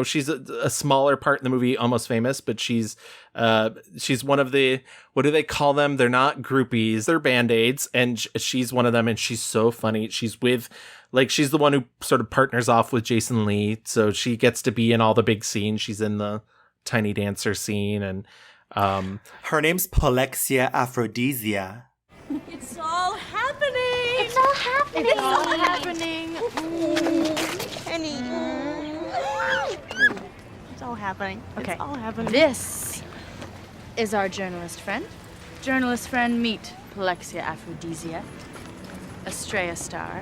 she's a smaller part in the movie, Almost Famous, but she's one of the, what do they call them? They're not groupies, they're Band-Aids, and she's one of them, and she's so funny. She's the one who sort of partners off with Jason Lee, so she gets to be in all the big scenes. She's in the Tiny Dancer scene, and her name's Polexia Aphrodisia. It's all happening. It's all happening. It's all happening. Penny. It's all happening. Okay. It's all happening. This is our journalist friend. Journalist friend, meet Polexia Aphrodisia, Estrella Star.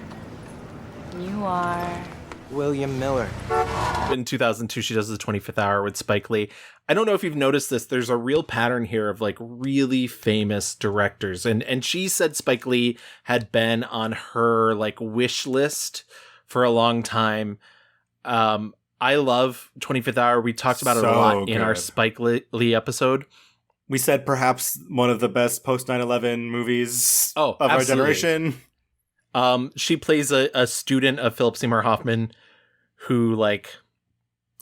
You are William Miller. In 2002, she does the 25th Hour with Spike Lee. I don't know if you've noticed this. There's a real pattern here of like really famous directors. And she said Spike Lee had been on her like wish list for a long time. I love 25th Hour. We talked about it a lot in our Spike Lee episode. We said perhaps one of the best post 9/11 movies of our generation. She plays a student of Philip Seymour Hoffman who like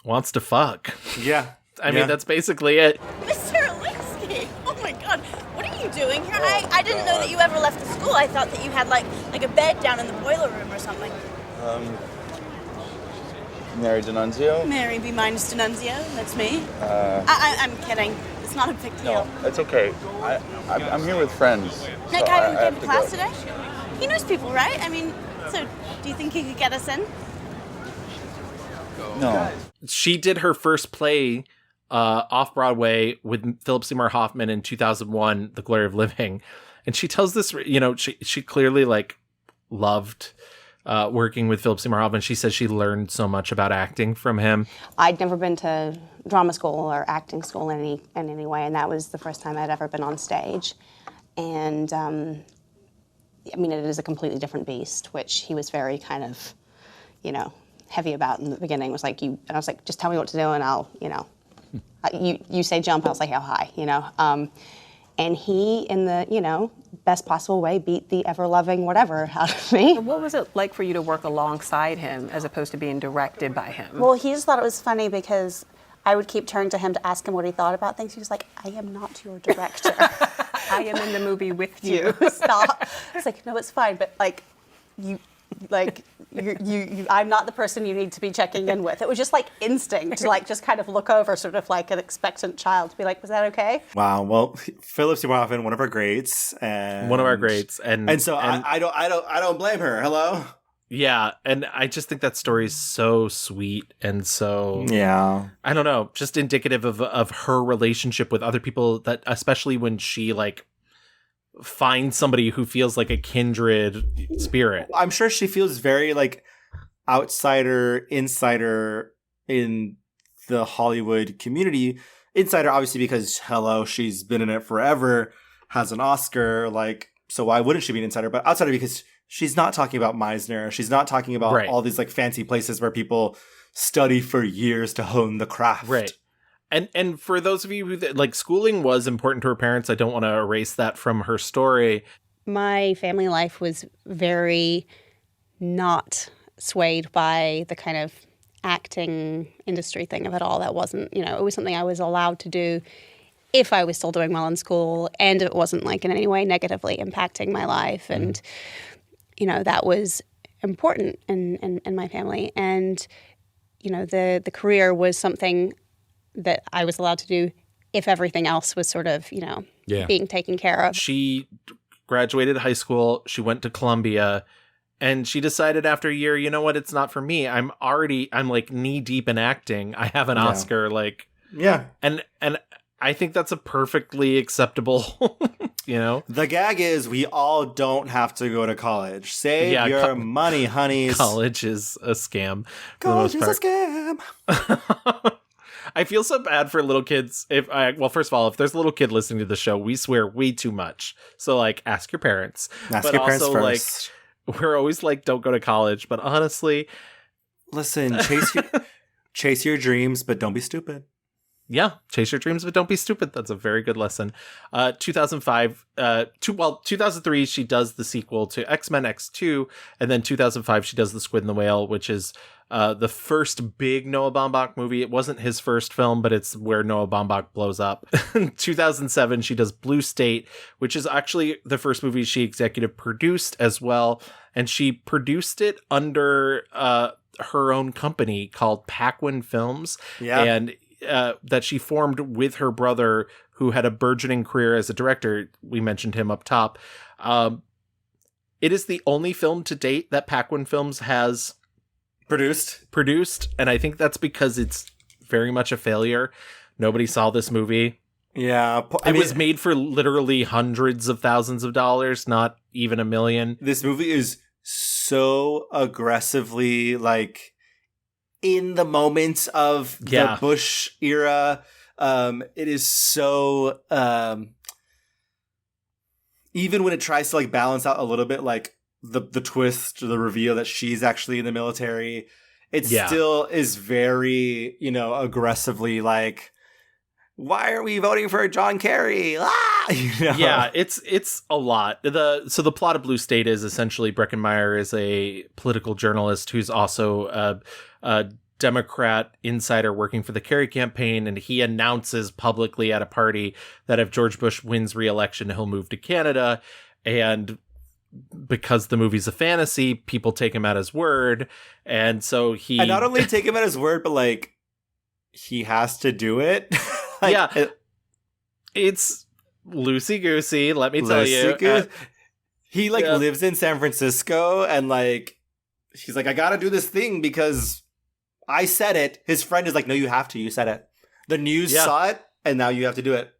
wants to fuck. Yeah. I mean, that's basically it. Mr. Alinsky! Oh my god, what are you doing here? I didn't know that you ever left the school. I thought that you had like a bed down in the boiler room or something. Mary D'Annunzio? Mary B. minus D'Annunzio, that's me. I'm kidding. It's not a big deal. No, that's okay. I'm here with friends. That guy who came to class today? He knows people, right? I mean, so do you think he could get us in? No. She did her first play off Broadway with Philip Seymour Hoffman in 2001, The Glory of Living. And she tells this, she clearly like loved working with Philip Seymour Hoffman. She says she learned so much about acting from him. I'd never been to drama school or acting school in any way, and that was the first time I'd ever been on stage. And I mean, it is a completely different beast, which he was very kind of, heavy about in the beginning. Was like, and I was like, just tell me what to do and I'll, you say jump, I'll say how high, And he, in the, best possible way, beat the ever-loving whatever out of me. What was it like for you to work alongside him as opposed to being directed by him? Well, he just thought it was funny because I would keep turning to him to ask him what he thought about things. He was like, I am not your director. I am in the movie with you. Stop. It's like, no, it's fine, but I'm not the person you need to be checking in with. It was just like instinct to just kind of look over, sort of like an expectant child, to be like, was that okay? Wow. Well, Philip Seymour Hoffman, one of our greats, and so I don't blame her. Hello. Yeah, and I just think that story is so sweet and so I don't know, just indicative of her relationship with other people, that especially when she like finds somebody who feels like a kindred spirit. I'm sure she feels very like outsider, insider in the Hollywood community. Insider, obviously, because she's been in it forever, has an Oscar, so why wouldn't she be an insider? But outsider because she's not talking about Meisner. She's not talking about all these like fancy places where people study for years to hone the craft. Right. And for those of you who like, schooling was important to her parents, I don't want to erase that from her story. My family life was very not swayed by the kind of acting industry thing of it all. That wasn't, it was something I was allowed to do if I was still doing well in school, and it wasn't like in any way negatively impacting my life. And, that was important in my family. And, the career was something that I was allowed to do if everything else was sort of, being taken care of. She graduated high school. She went to Columbia, and she decided after a year, you know what? It's not for me. I'm like knee deep in acting. I have an Oscar. And I think that's a perfectly acceptable, The gag is we all don't have to go to college. Save your money, honeys. College is a scam. College is a scam. I feel so bad for little kids. First of all, if there's a little kid listening to the show, we swear way too much. So ask your parents. Ask your parents first. We're always don't go to college. But honestly, listen, chase your dreams, but don't be stupid. Yeah, chase your dreams, but don't be stupid. That's a very good lesson. 2003, she does the sequel to X-Men X2, and then 2005, she does The Squid and the Whale, which is the first big Noah Baumbach movie. It wasn't his first film, but it's where Noah Baumbach blows up. 2007, she does Blue State, which is actually the first movie she executive produced as well, and she produced it under her own company called Paquin Films. Yeah. And that she formed with her brother, who had a burgeoning career as a director. We mentioned him up top. It is the only film to date that Paquin Films has produced, and I think that's because it's very much a failure. Nobody saw this movie. Yeah. It was made for literally hundreds of thousands of dollars, not even $1 million. This movie is so aggressively, like, in the moments of the Bush era. It is so even when it tries to like balance out a little bit, like the twist or the reveal that she's actually in the military, it still is very, aggressively like, why are we voting for John Kerry? Yeah, it's a lot. So the plot of Blue State is essentially Breckenmeyer is a political journalist who's also a Democrat insider working for the Kerry campaign, and he announces publicly at a party that if George Bush wins re-election, he'll move to Canada. And because the movie's a fantasy, people take him at his word, and so he... And not only take him at his word, but like, he has to do it. It's loosey-goosey, let me tell you. He lives in San Francisco, and like, he's like, I gotta do this thing because I said it. His friend is like, no, you have to. You said it. The news saw it, and now you have to do it.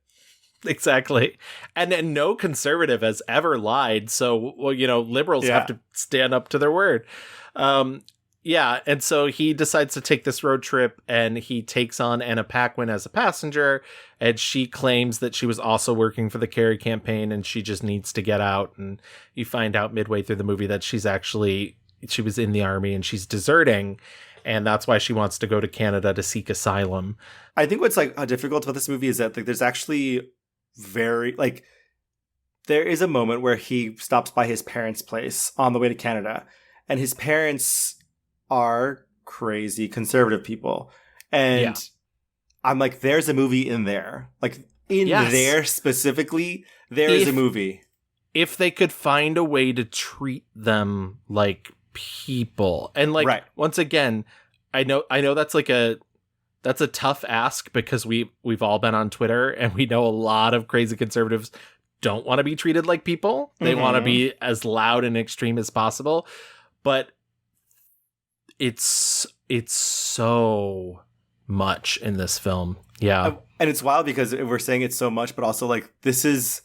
Exactly. And no conservative has ever lied. So, liberals have to stand up to their word. And so he decides to take this road trip, and he takes on Anna Paquin as a passenger, and she claims that she was also working for the Kerry campaign, and she just needs to get out. And you find out midway through the movie that she was in the army, and she's deserting, and that's why she wants to go to Canada to seek asylum. I think what's like difficult about this movie is that like there's actually there is a moment where he stops by his parents' place on the way to Canada, and his parents are crazy conservative people. And I'm like, there's a movie in there. Like there specifically, there is a movie. If they could find a way to treat them like people. And like, once again, I know that's a tough ask because we've all been on Twitter, and we know a lot of crazy conservatives don't want to be treated like people. They want to be as loud and extreme as possible. But it's so much in this film. Yeah. And it's wild because we're saying it's so much, but also like, this is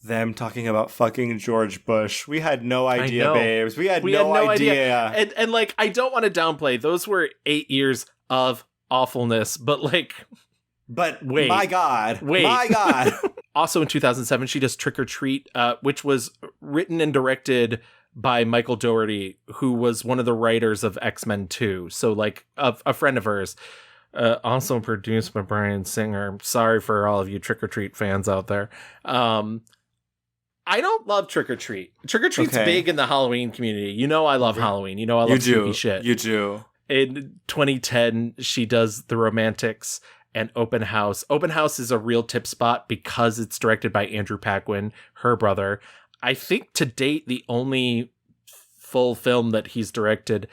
them talking about fucking George Bush. We had no idea, babes. We had no idea. And like, I don't want to downplay. Those were 8 years of awfulness, but like... But wait. My God. Also in 2007, she does Trick or Treat, which was written and directed by Michael Dougherty, who was one of the writers of X-Men 2. So like a friend of hers. Also produced by Bryan Singer. Sorry for all of you Trick or Treat fans out there. I don't love Trick or Treat. Trick or Treat's big in the Halloween community. I love Halloween. I love spooky shit. You do. In 2010, she does The Romantics and Open House. Open House is a real tip spot because it's directed by Andrew Paquin, her brother. I think to date, the only full film that he's directed.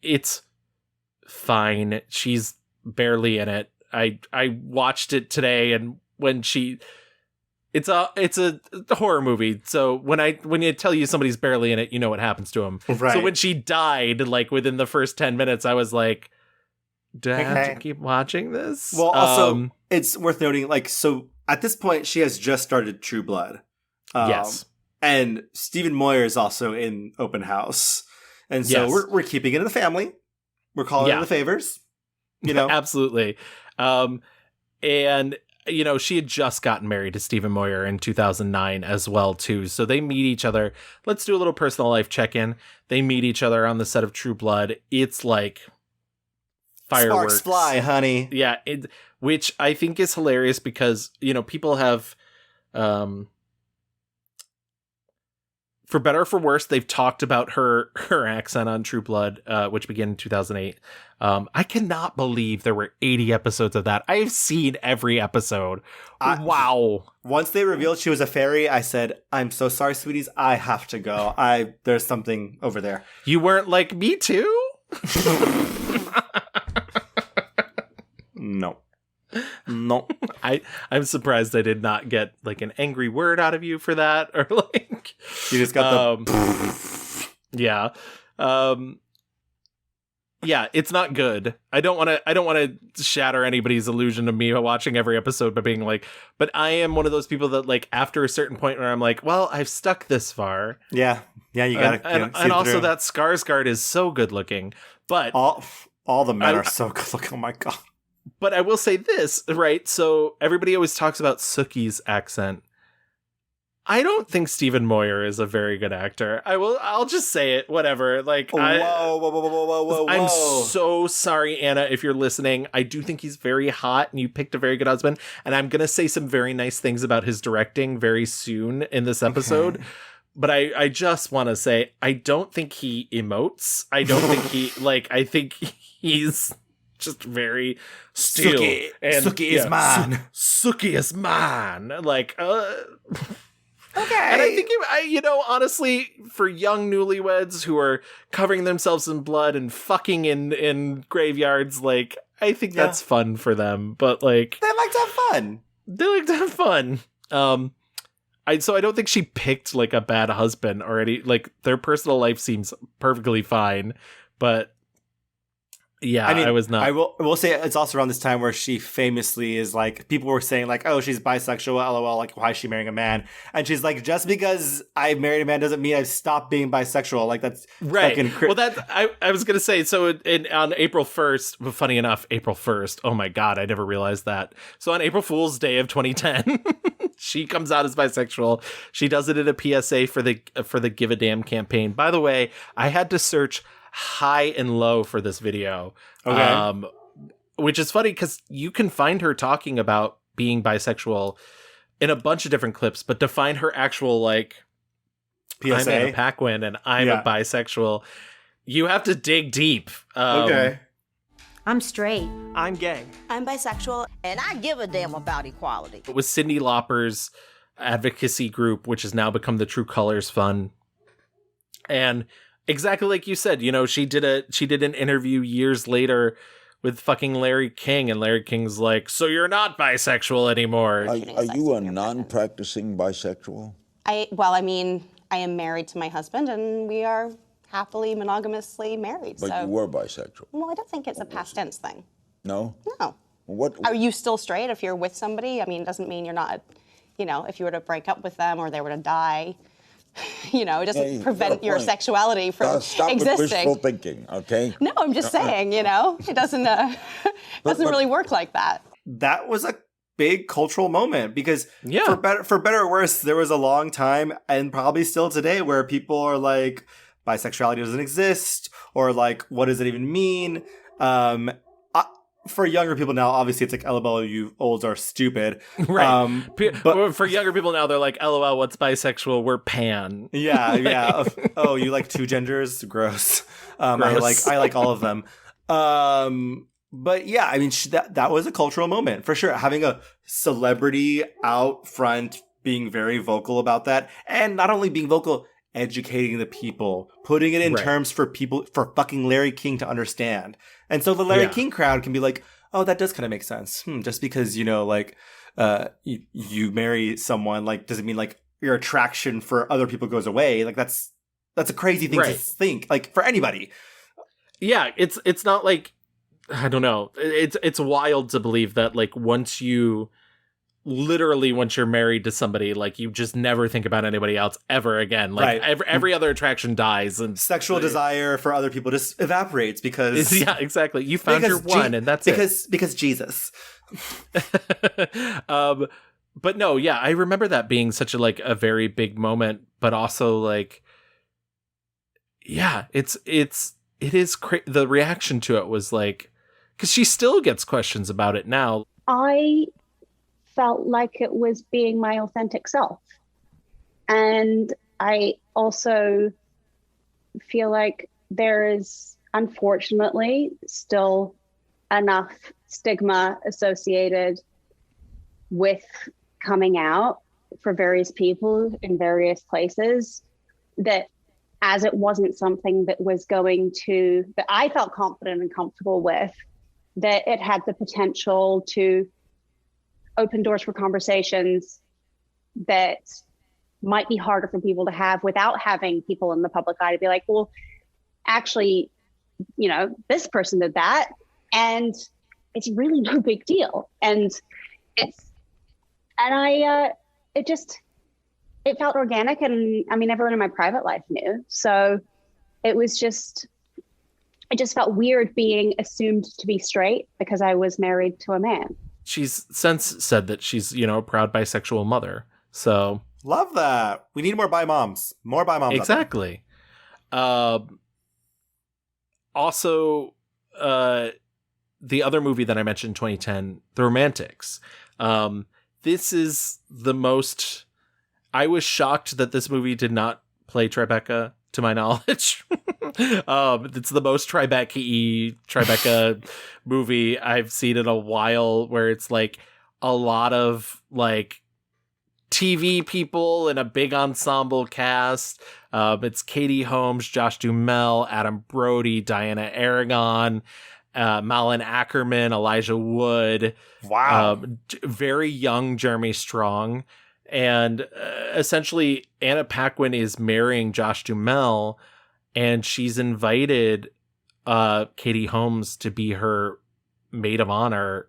It's fine. She's barely in it. I watched it today, and when it's a horror movie. So when you tell you somebody's barely in it, you know what happens to him. Right. So when she died, like within the first 10 minutes, I was like, do I have to keep watching this? Well, also, it's worth noting, like, so at this point, she has just started True Blood. Yes. And Stephen Moyer is also in Open House. And so we're keeping it in the family. We're calling it the favors. Absolutely. And, she had just gotten married to Stephen Moyer in 2009 as well, too. So they meet each other. Let's do a little personal life check-in. They meet each other on the set of True Blood. It's like fireworks. Sparks fly, honey. Yeah, which I think is hilarious because, people have, for better or for worse, they've talked about her accent on True Blood, which began in 2008. I cannot believe there were 80 episodes of that. I've seen every episode. Wow. Once they revealed she was a fairy, I said, I'm so sorry, sweeties. I have to go. There's something over there. You weren't like, me too? No. I'm surprised I did not get like an angry word out of you for that, or like you just got the yeah, it's not good. I don't want to shatter anybody's illusion of me watching every episode by being like, but I am one of those people that like after a certain point where I'm like, well, I've stuck this far. Yeah, you gotta and also that Skarsgård is so good looking, but all the men are so good looking. Oh my god. But I will say this, right? So everybody always talks about Sookie's accent. I don't think Stephen Moyer is a very good actor. I'll just say it, whatever. Like, whoa. I'm so sorry, Anna, if you're listening. I do think he's very hot and you picked a very good husband. And I'm going to say some very nice things about his directing very soon in this episode. Okay. But I just want to say, I don't think he emotes. I don't think I think he's just very still. Suki is mine. Suki is mine. Like, okay. And I think, honestly, for young newlyweds who are covering themselves in blood and fucking in graveyards, like, I think that's fun for them. But, like, they like to have fun. So I don't think she picked, like, a bad husband or any, like, their personal life seems perfectly fine. But yeah, I was not. I will say it's also around this time where she famously is like, people were saying like, oh, she's bisexual, lol, like, why is she marrying a man? And she's like, just because I married a man doesn't mean I've stopped being bisexual. Like, that's right. Well, I was going to say, so on April 1st, funny enough, April 1st, oh my God, I never realized that. So on April Fool's Day of 2010, she comes out as bisexual. She does it in a PSA for the Give a Damn campaign. By the way, I had to search high and low for this video. Okay. Which is funny because you can find her talking about being bisexual in a bunch of different clips, but to find her actual like PSA, I'm Anna Paquin and I'm a bisexual, you have to dig deep. Okay. I'm straight. I'm gay. I'm bisexual. And I give a damn about equality. It was Cyndi Lauper's advocacy group, which has now become the True Colors Fund. And exactly like you said, she did an interview years later with fucking Larry King, and Larry King's like, so you're not bisexual anymore. Are you a non-practicing bisexual? I am married to my husband, and we are happily monogamously married. But you were bisexual. Well, I don't think it's a past tense thing. No? No. What? Are you still straight if you're with somebody? I mean, it doesn't mean you're not, if you were to break up with them or they were to die, it doesn't prevent your sexuality from Stop existing. With wishful thinking, okay? No, I'm just saying, it doesn't really work like that. That was a big cultural moment because for better or worse, there was a long time and probably still today where people are like, bisexuality doesn't exist, or like, what does it even mean? For younger people now, obviously it's like, LOL, you olds are stupid. Right. But for younger people now, they're like, LOL, what's bisexual? We're pan. Yeah. Oh, you like two genders? Gross. Gross. I like all of them. But yeah, I mean, that was a cultural moment for sure. Having a celebrity out front being very vocal about that, and not only being vocal, educating the people, putting it in terms for people, for fucking Larry King to understand. And so the Larry King crowd can be like, oh, that does kind of make sense. Just because, you marry someone, like, doesn't mean like your attraction for other people goes away. Like, that's a crazy thing to think, like, for anybody. Yeah, it's not like, I don't know. It's wild to believe that, like, once you're married to somebody, like, you just never think about anybody else ever again. Like, every other attraction dies, and sexual desire for other people just evaporates because yeah, exactly. You found your one, and that's because Jesus. But no, yeah, I remember that being such a very big moment, but also like, yeah, it is the reaction to it was like Because she still gets questions about it now. I felt like it was being my authentic self. And I also feel like there is, unfortunately, still enough stigma associated with coming out for various people in various places, that as it wasn't something that was that I felt confident and comfortable with, that it had the potential to open doors for conversations that might be harder for people to have without having people in the public eye to be like, well, actually, this person did that, and it's really no big deal. It felt organic, and I mean, everyone in my private life knew. So it just felt weird being assumed to be straight because I was married to a man. She's since said that she's, a proud bisexual mother. So love that. We need more bi moms. More bi moms. Exactly. Also, the other movie that I mentioned in 2010, The Romantics. This is the most... I was shocked that this movie did not play Tribeca, to my knowledge. It's the most Tribeca movie I've seen in a while, where it's like a lot of like TV people in a big ensemble cast. It's Katie Holmes, Josh Duhamel, Adam Brody, Diana Aragon, Malin Ackerman, Elijah Wood. Wow. Very young Jeremy Strong. And essentially, Anna Paquin is marrying Josh Duhamel, and she's invited Katie Holmes to be her maid of honor.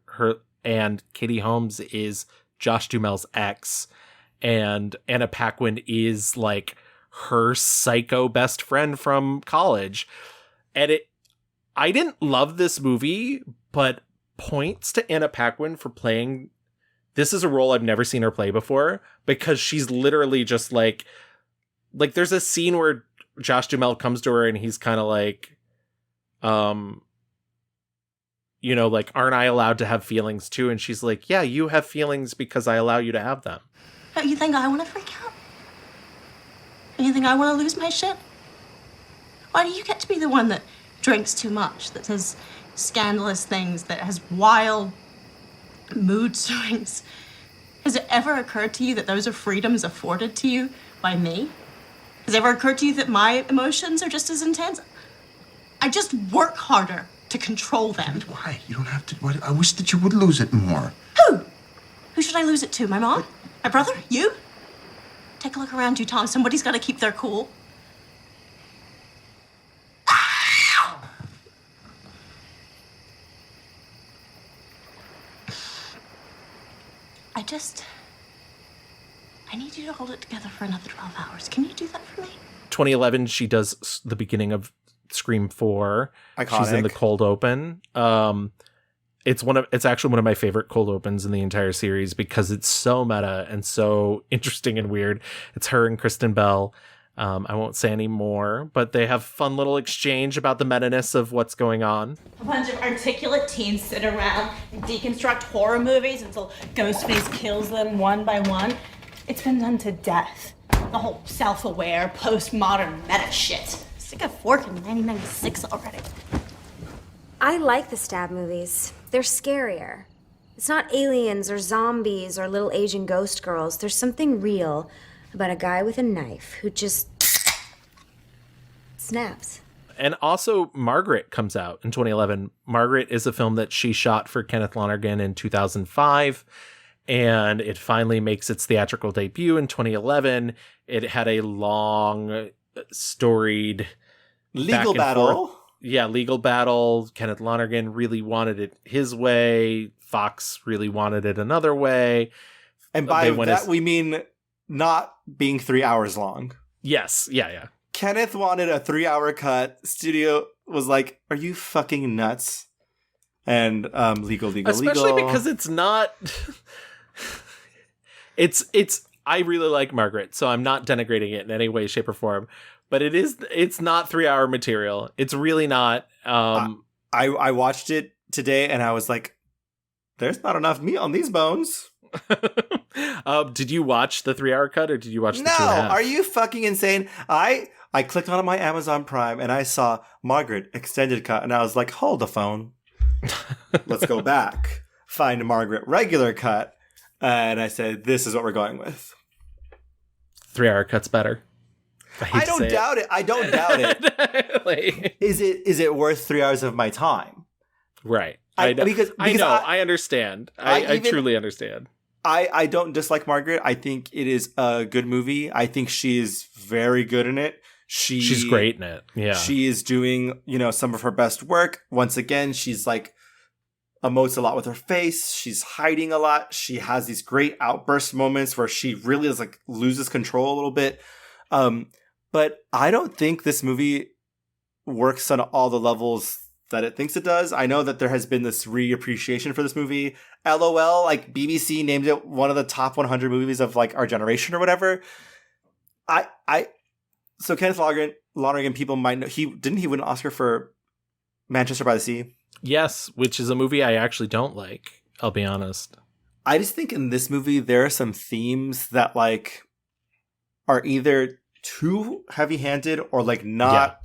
And Katie Holmes is Josh Duhamel's ex, and Anna Paquin is like her psycho best friend from college. And I didn't love this movie, but points to Anna Paquin for playing. This is a role I've never seen her play before, because she's literally just like there's a scene where Josh Duhamel comes to her and he's kind of like, like, aren't I allowed to have feelings too? And she's like, yeah, you have feelings because I allow you to have them. You think I want to freak out? You think I want to lose my shit? Why do you get to be the one that drinks too much, that says scandalous things, that has wild mood swings? Has it ever occurred to you that those are freedoms afforded to you by me? Has it ever occurred to you that my emotions are just as intense? I just work harder to control them. Why? You don't have to. I wish that you would lose it more. Who? Who should I lose it to? My mom? My brother? You? Take a look around you, Tom. Somebody's got to keep their cool. I need you to hold it together for another 12 hours. Can you do that for me? 2011, she does the beginning of Scream 4. Iconic. She's in the cold open. It's actually one of my favorite cold opens in the entire series, because it's so meta and so interesting and weird. It's her and Kristen Bell. I won't say any more, but they have fun little exchange about the meta-ness of what's going on. A bunch of articulate teens sit around and deconstruct horror movies until Ghostface kills them one by one. It's been done to death. The whole self-aware, postmodern meta shit. Stick a fork in 1996 already. I like the stab movies. They're scarier. It's not aliens or zombies or little Asian ghost girls. There's something real about a guy with a knife who just snaps. And also, Margaret comes out in 2011. Margaret is a film that she shot for Kenneth Lonergan in 2005, and it finally makes its theatrical debut in 2011. It had a long, storied legal battle. Forth. Yeah, legal battle. Kenneth Lonergan really wanted it his way. Fox really wanted it another way. And by that, we mean not being 3 hours long. Yes. Yeah. Kenneth wanted a 3-hour cut. Studio was like, are you fucking nuts? And legal. Especially because it's not... it's I really like Margaret, so I'm not denigrating it in any way, shape, or form. But it's not 3-hour material. It's really not. I watched it today, and I was like, there's not enough meat on these bones. Did you watch the 3-hour cut or did you watch the 2.5? No, are you fucking insane? I clicked on my Amazon Prime and I saw Margaret extended cut, and I was like, hold the phone. Let's go back. Find Margaret regular cut. And I said, this is what we're going with. 3-hour cut's better. I don't doubt it. I don't doubt it. Like, is it worth 3 hours of my time? Right. I know. Because I know. I understand. I truly understand. I don't dislike Margaret. I think it is a good movie. I think she is very good in it. She's great in it. Yeah. She is doing, some of her best work. Once again, she's like emotes a lot with her face. She's hiding a lot. She has these great outburst moments where she really is like loses control a little bit. But I don't think this movie works on all the levels that it thinks it does. I know that there has been this reappreciation for this movie. LOL, like BBC named it one of the top 100 movies of like our generation or whatever. So Kenneth Lonergan, people might know, he win an Oscar for Manchester by the Sea? Yes, which is a movie I actually don't like, I'll be honest. I just think in this movie there are some themes that like are either too heavy-handed or like not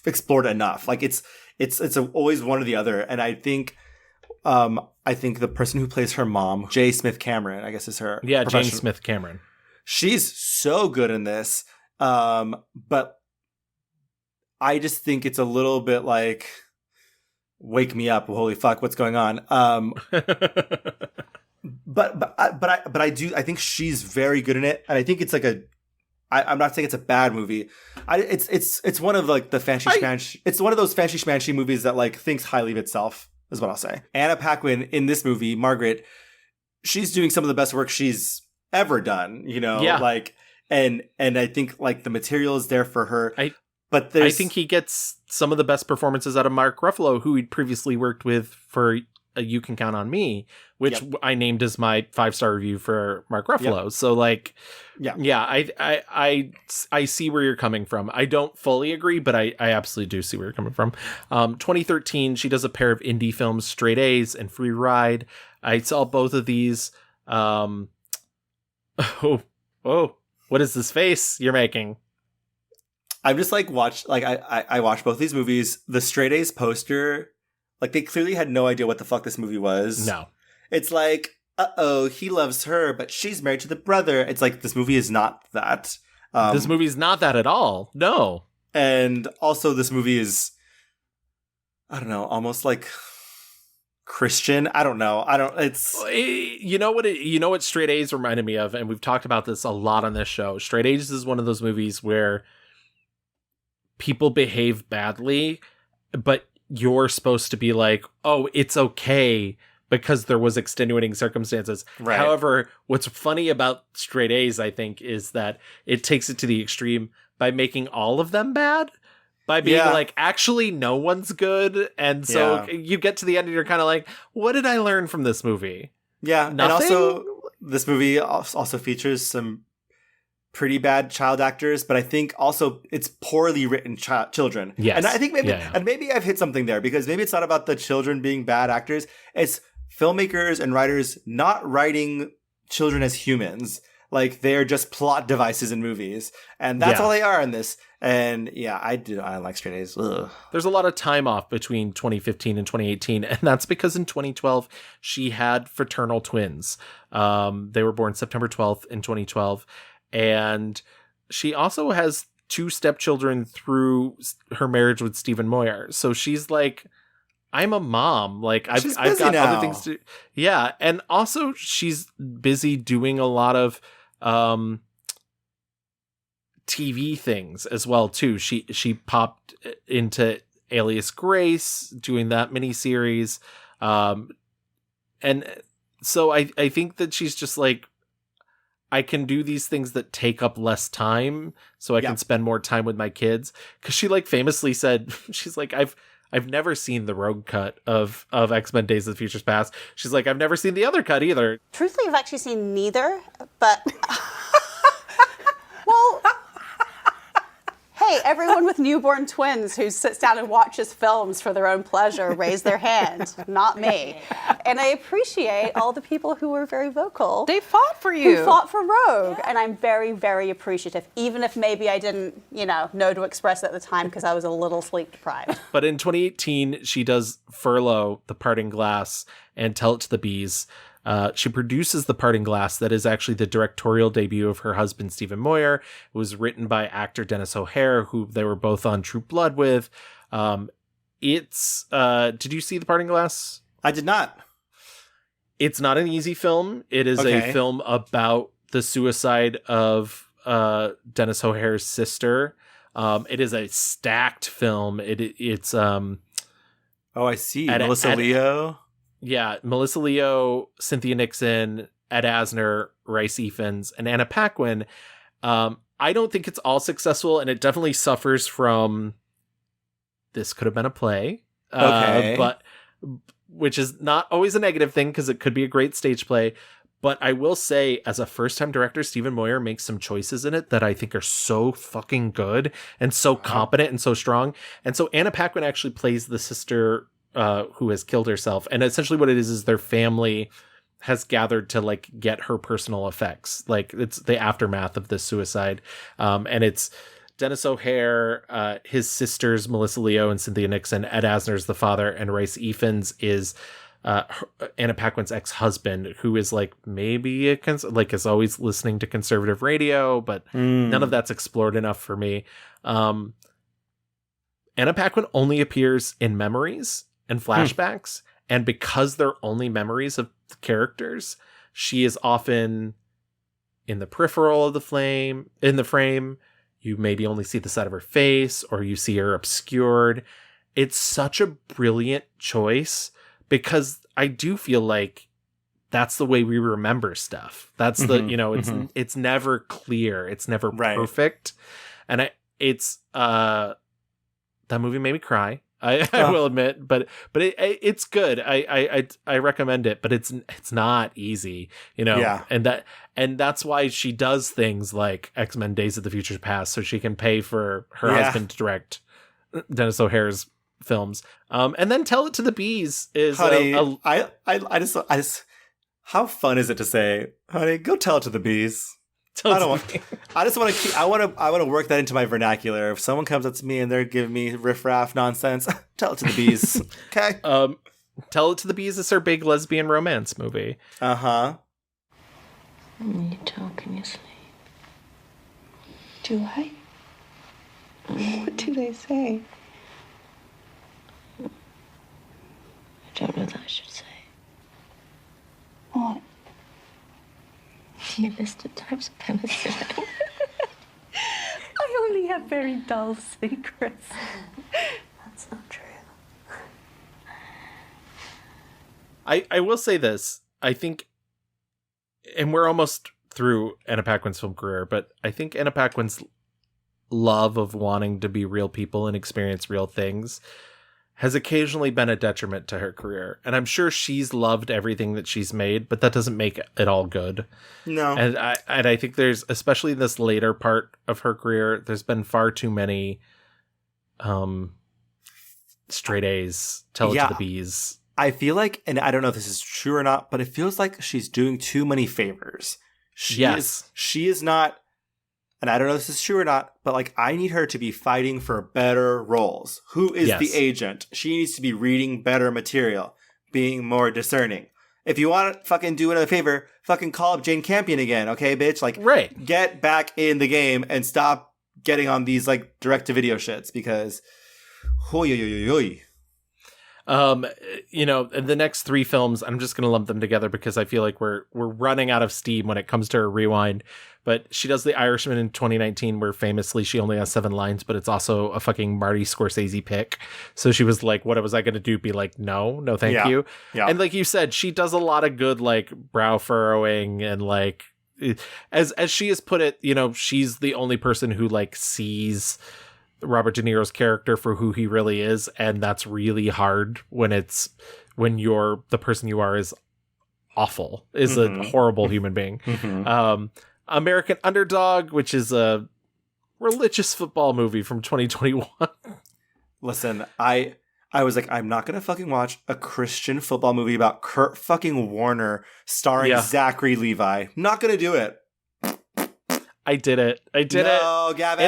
explored enough. Like it's always one or the other. And I think the person who plays her mom, J. Smith Cameron, I guess is her. Yeah, Jane Smith Cameron. She's so good in this. But I just think it's a little bit like, wake me up, holy fuck, what's going on? But I think she's very good in it, and I think it's like I'm not saying it's a bad movie. It's one of like the it's one of those fancy schmancy movies that like thinks highly of itself, is what I'll say. Anna Paquin in this movie, Margaret, she's doing some of the best work she's ever done, Yeah. like, and I think like the material is there for her. I think he gets some of the best performances out of Mark Ruffalo, who he'd previously worked with for You Can Count on Me, which I named as my 5-star review for Mark Ruffalo. Yep. So like, I see where you're coming from. I don't fully agree, but I absolutely do see where you're coming from. 2013, she does a pair of indie films, Straight A's and Free Ride. I saw both of these. Oh, what is this face you're making? I'm just like I watched both these movies. The Straight A's poster, like they clearly had no idea what the fuck this movie was. No. It's like, he loves her, but she's married to the brother. It's like, this movie is not that. This movie's not that at all. No. And also this movie is, I don't know, almost like Christian. I don't know. It's... You know what Straight A's reminded me of? And we've talked about this a lot on this show. Straight A's is one of those movies where people behave badly, but you're supposed to be like, oh, it's okay because there was extenuating circumstances. Right. However, what's funny about Straight A's, I think, is that it takes it to the extreme by making all of them bad, by being like, actually, no one's good. And so you get to the end and you're kind of like, what did I learn from this movie? Yeah. Nothing? And also, this movie also features some pretty bad child actors, but I think also it's poorly written children. Yes. And I think maybe I've hit something there, because maybe it's not about the children being bad actors. It's filmmakers and writers not writing children as humans. Like, they're just plot devices in movies. And that's all they are in this. And I like Straight A's. Ugh. There's a lot of time off between 2015 and 2018. And that's because in 2012, she had fraternal twins. They were born September 12th in 2012. And she also has 2 stepchildren through her marriage with Stephen Moyer. So she's like, I'm a mom. Like, I've got other things to. Yeah. And also she's busy doing a lot of TV things as well, too. She popped into Alias Grace, doing that miniseries. And so I think that she's just like, I can do these things that take up less time so I can spend more time with my kids. Because she like famously said, she's like, I've never seen the rogue cut of X-Men Days of the Future's Past. She's like, I've never seen the other cut either. Truthfully, I've actually seen neither, but... Well, hey, Hey, everyone with newborn twins who sits down and watches films for their own pleasure, raise their hand. Not me. And I appreciate all the people who were very vocal. They fought for you. Who fought for Rogue. And I'm very, very appreciative, even if maybe I didn't, know to express it at the time because I was a little sleep deprived. But in 2018, she does Furlough, The Parting Glass, and Tell It to the Bees. She produces The Parting Glass. That is actually the directorial debut of her husband, Stephen Moyer. It was written by actor Dennis O'Hare, who they were both on True Blood with. Did you see The Parting Glass? I did not. It's not an easy film. It is a film about the suicide of Dennis O'Hare's sister. It is a stacked film. It's oh, I see. Melissa Leo. Yeah, Melissa Leo, Cynthia Nixon, Ed Asner, Rice Ifans, and Anna Paquin. I don't think it's all successful, and it definitely suffers from this could have been a play. But which is not always a negative thing because it could be a great stage play. But I will say, as a first-time director, Stephen Moyer makes some choices in it that I think are so fucking good and so competent and so strong. And so Anna Paquin actually plays the sister who has killed herself. And essentially what it is their family has gathered to like get her personal effects. Like it's the aftermath of this suicide. And it's Dennis O'Hare, his sisters, Melissa Leo and Cynthia Nixon, Ed Asner's the father, and Rice Ifans is Anna Paquin's ex-husband, who is like maybe is always listening to conservative radio, but none of that's explored enough for me. Anna Paquin only appears in memories and flashbacks, and because they're only memories of the characters, she is often in the peripheral of the frame. You maybe only see the side of her face, or you see her obscured. It's such a brilliant choice because I do feel like that's the way we remember stuff. That's it's never clear. It's never perfect. And that movie made me cry. I will admit, but it's good. I recommend it, but it's not easy, Yeah. And that's why she does things like X-Men: Days of the Future Past, so she can pay for her husband to direct Dennis O'Hare's films. And then Tell It to the Bees is honey, I just how fun is it to say, honey, go tell it to the bees. I just want to I want to work that into my vernacular. If someone comes up to me and they're giving me riffraff nonsense, tell it to the bees. Okay. Tell It to the Bees is her big lesbian romance movie. Uh-huh. You talk in your sleep. Do I? What do they say? I don't know that I should say. What? You listed types of penicillin. I only have very dull secrets. That's not true. I will say this. I think, and we're almost through Anna Paquin's film career, but I think Anna Paquin's love of wanting to be real people and experience real things has occasionally been a detriment to her career. And I'm sure she's loved everything that she's made, but that doesn't make it all good. No. And I think there's, especially this later part of her career, there's been far too many straight A's, Tell It to the Bees. I feel like, and I don't know if this is true or not, but it feels like she's doing too many favors. She is not, and I don't know if this is true or not, but like I need her to be fighting for better roles. Who is the agent? She needs to be reading better material, being more discerning. If you want to fucking do another favor, fucking call up Jane Campion again, okay, bitch? Like, get back in the game and stop getting on these like direct-to-video shits because, the next three films, I'm just going to lump them together because I feel like we're running out of steam when it comes to her rewind. But she does The Irishman in 2019, where famously she only has 7 lines, but it's also a fucking Marty Scorsese pick. So she was like, what was I going to do? Be like, no, thank you. Yeah. And like you said, she does a lot of good, like brow furrowing and like, as she has put it, she's the only person who like sees Robert De Niro's character for who he really is, and that's really hard when you're the person you are is awful, is a horrible human being. American Underdog, which is a religious football movie from 2021. Listen, I was like, I'm not going to fucking watch a Christian football movie about Kurt fucking Warner starring Zachary Levi. Not going to do it. I did it. No, Gavin.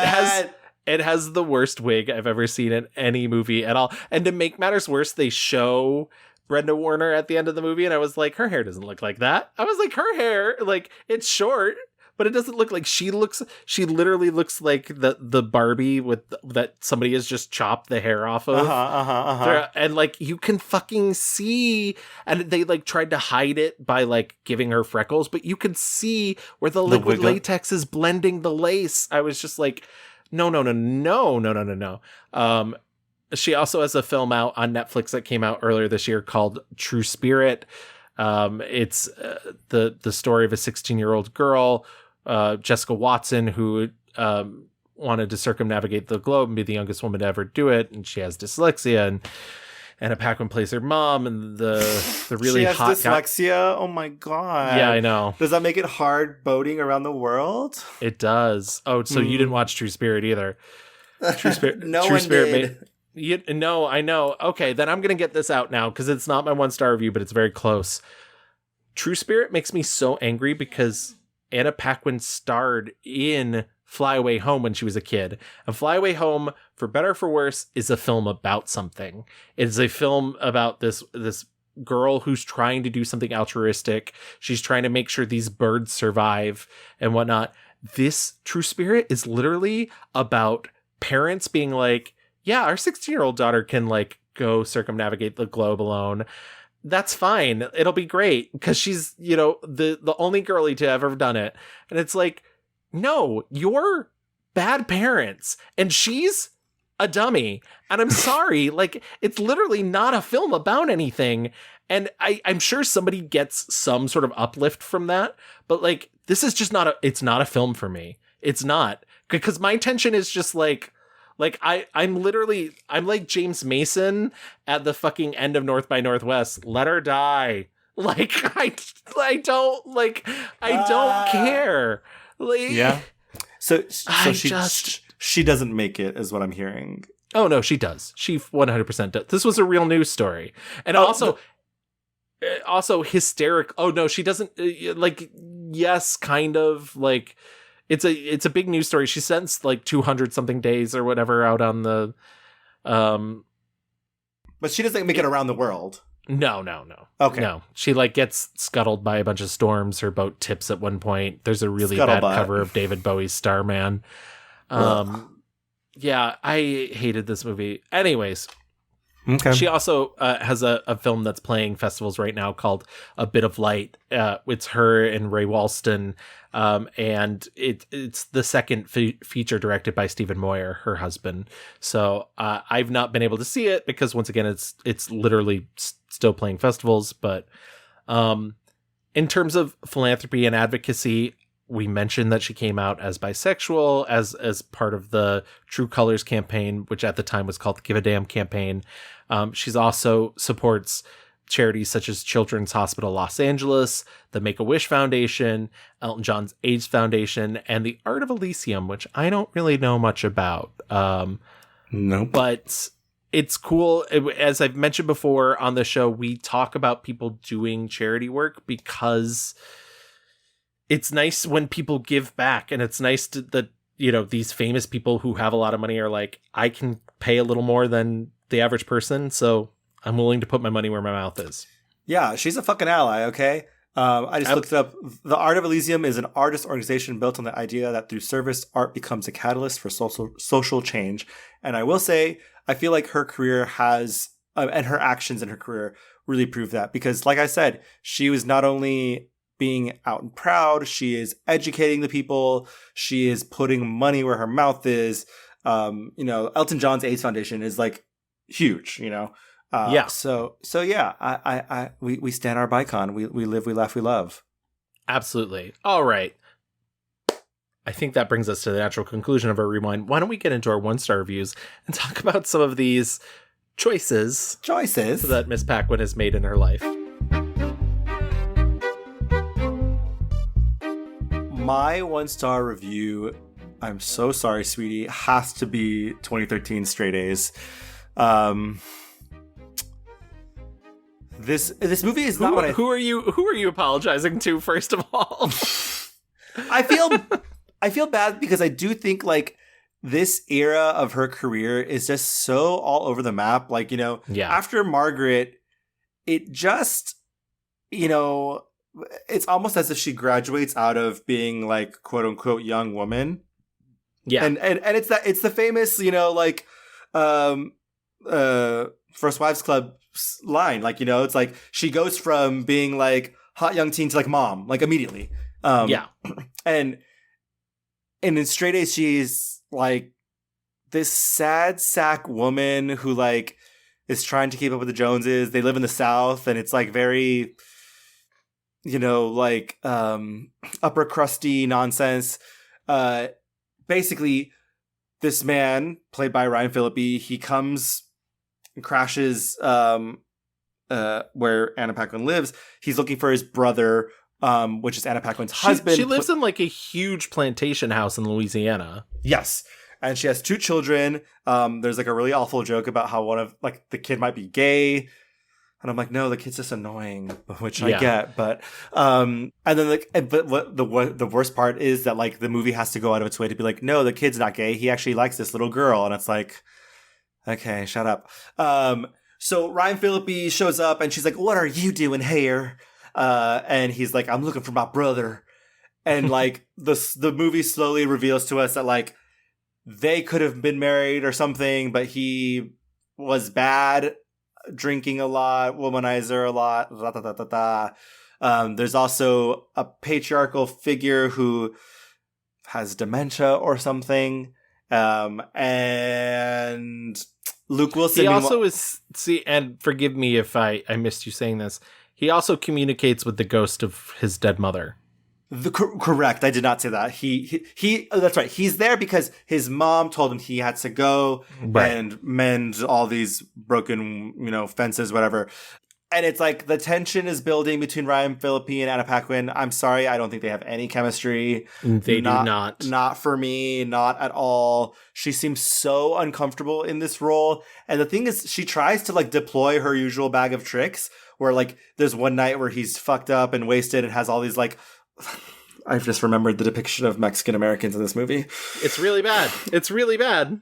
It has the worst wig I've ever seen in any movie at all. And to make matters worse, they show Brenda Warner at the end of the movie, and I was like, her hair doesn't look like that. I was like, her hair, like, it's short, but it doesn't look like she literally looks like the Barbie that somebody has just chopped the hair off of. And like, you can fucking see, and they like tried to hide it by like giving her freckles, but you can see where the liquid latex is blending the lace. I was just like, no. She also has a film out on Netflix that came out earlier this year called True Spirit. It's the story of a 16-year-old girl, Jessica Watson, who wanted to circumnavigate the globe and be the youngest woman to ever do it, and she has dyslexia, and Anna Paquin plays her mom, and the really she has hot dyslexia. Oh my god! Yeah, I know. Does that make it hard boating around the world? It does. Oh, so you didn't watch True Spirit either? True Spirit. No one did. No, I know. Okay, then I'm gonna get this out now because it's not my 1-star review, but it's very close. True Spirit makes me so angry because Anna Paquin starred in Fly Away Home when she was a kid. And Fly Away Home, for better or for worse, is a film about something. It's a film about this girl who's trying to do something altruistic. She's trying to make sure these birds survive and whatnot. This True Spirit is literally about parents being like, yeah, our 16-year-old daughter can like go circumnavigate the globe alone. That's fine. It'll be great because she's, the only girlie to ever have done it. And it's like, no, you're bad parents and she's a dummy. And I'm sorry, like, it's literally not a film about anything. And I'm sure somebody gets some sort of uplift from that. But like, this is just it's not a film for me. It's not, because my intention is just like I'm like James Mason at the fucking end of North by Northwest. Let her die. Like, I don't care. Like, yeah. So she doesn't make it, is what I'm hearing. Oh no, she does. She 100% does. This was a real news story, and also hysterical. Oh no, she doesn't. Like, yes, kind of like. It's a big news story. She spent like 200 something days or whatever out on the, but she doesn't make it around the world. No. Okay. No, she like gets scuttled by a bunch of storms. Her boat tips at one point. There's a really bad cover of David Bowie's Starman. Yeah, I hated this movie. Anyways. Okay. She also has a film that's playing festivals right now called A Bit of Light. It's her and Ray Walston, and it's the second feature directed by Stephen Moyer, her husband. So I've not been able to see it because, once again, it's literally still playing festivals. But in terms of philanthropy and advocacy, we mentioned that she came out as bisexual as part of the True Colors campaign, which at the time was called the Give a Damn campaign. She's also supports charities such as Children's Hospital Los Angeles, the Make-A-Wish Foundation, Elton John's AIDS Foundation, and the Art of Elysium, which I don't really know much about. No. But it's cool. As I've mentioned before on the show, we talk about people doing charity work because it's nice when people give back, and it's nice that these famous people who have a lot of money are like, I can pay a little more than the average person, so I'm willing to put my money where my mouth is. Yeah, she's a fucking ally, okay? I just looked it up. The Art of Elysium is an artist organization built on the idea that through service, art becomes a catalyst for social change. And I will say, I feel like her career has, and her actions in her career really prove that. Because like I said, she was not only being out and proud, she is educating the people, she is putting money where her mouth is. Elton John's AIDS Foundation is like huge, yeah. So yeah, we stand our BiCON. We live, we laugh, we love. Absolutely. All right. I think that brings us to the natural conclusion of our rewind. Why don't we get into our 1-star reviews and talk about some of these choices that Miss Paquin has made in her life. My 1-star review I'm so sorry, sweetie. Has to be 2013 Straight A's. This movie is not what who are you apologizing to, first of all? I feel bad because I do think like this era of her career is just so all over the map. Like, you know, after Margaret, it just, you know, it's almost as if she graduates out of being like quote unquote young woman. Yeah. And it's the famous, you know, like First Wives Club line. Like, you know, it's like she goes from being like hot young teen to like mom, like immediately. And in Straight A's, she's like this sad sack woman who like is trying to keep up with the Joneses. They live in the South, and it's like very, you know, like upper crusty nonsense. Basically, this man played by Ryan Phillippe, he comes and crashes where Anna Paquin lives. He's looking for his brother, which is Anna Paquin's husband. She lives in like a huge plantation house in Louisiana. Yes. And she has 2 children. There's like a really awful joke about how one of like the kid might be gay. And I'm like, no, the kid's just annoying, which I get. But and then like, but what the worst part is that like the movie has to go out of its way to be like, no, the kid's not gay. He actually likes this little girl. And it's like, okay, shut up. So Ryan Phillippe shows up and she's like, what are you doing here? And he's like, I'm looking for my brother. And like the movie slowly reveals to us that like they could have been married or something, but he was bad, drinking a lot, womanizer a lot. There's also a patriarchal figure who has dementia or something. And Luke Wilson. He also is, and forgive me if I missed you saying this. He also communicates with the ghost of his dead mother. Correct. I did not say that. He that's right. He's there because his mom told him he had to go and mend all these broken, you know, fences, whatever. And it's like the tension is building between Ryan Phillippe and Anna Paquin. I'm sorry, I don't think they have any chemistry. They do not. Not for me, not at all. She seems so uncomfortable in this role. And the thing is, she tries to like deploy her usual bag of tricks where like there's one night where he's fucked up and wasted and has all these like, I've just remembered the depiction of Mexican Americans in this movie. It's really bad. It's really bad.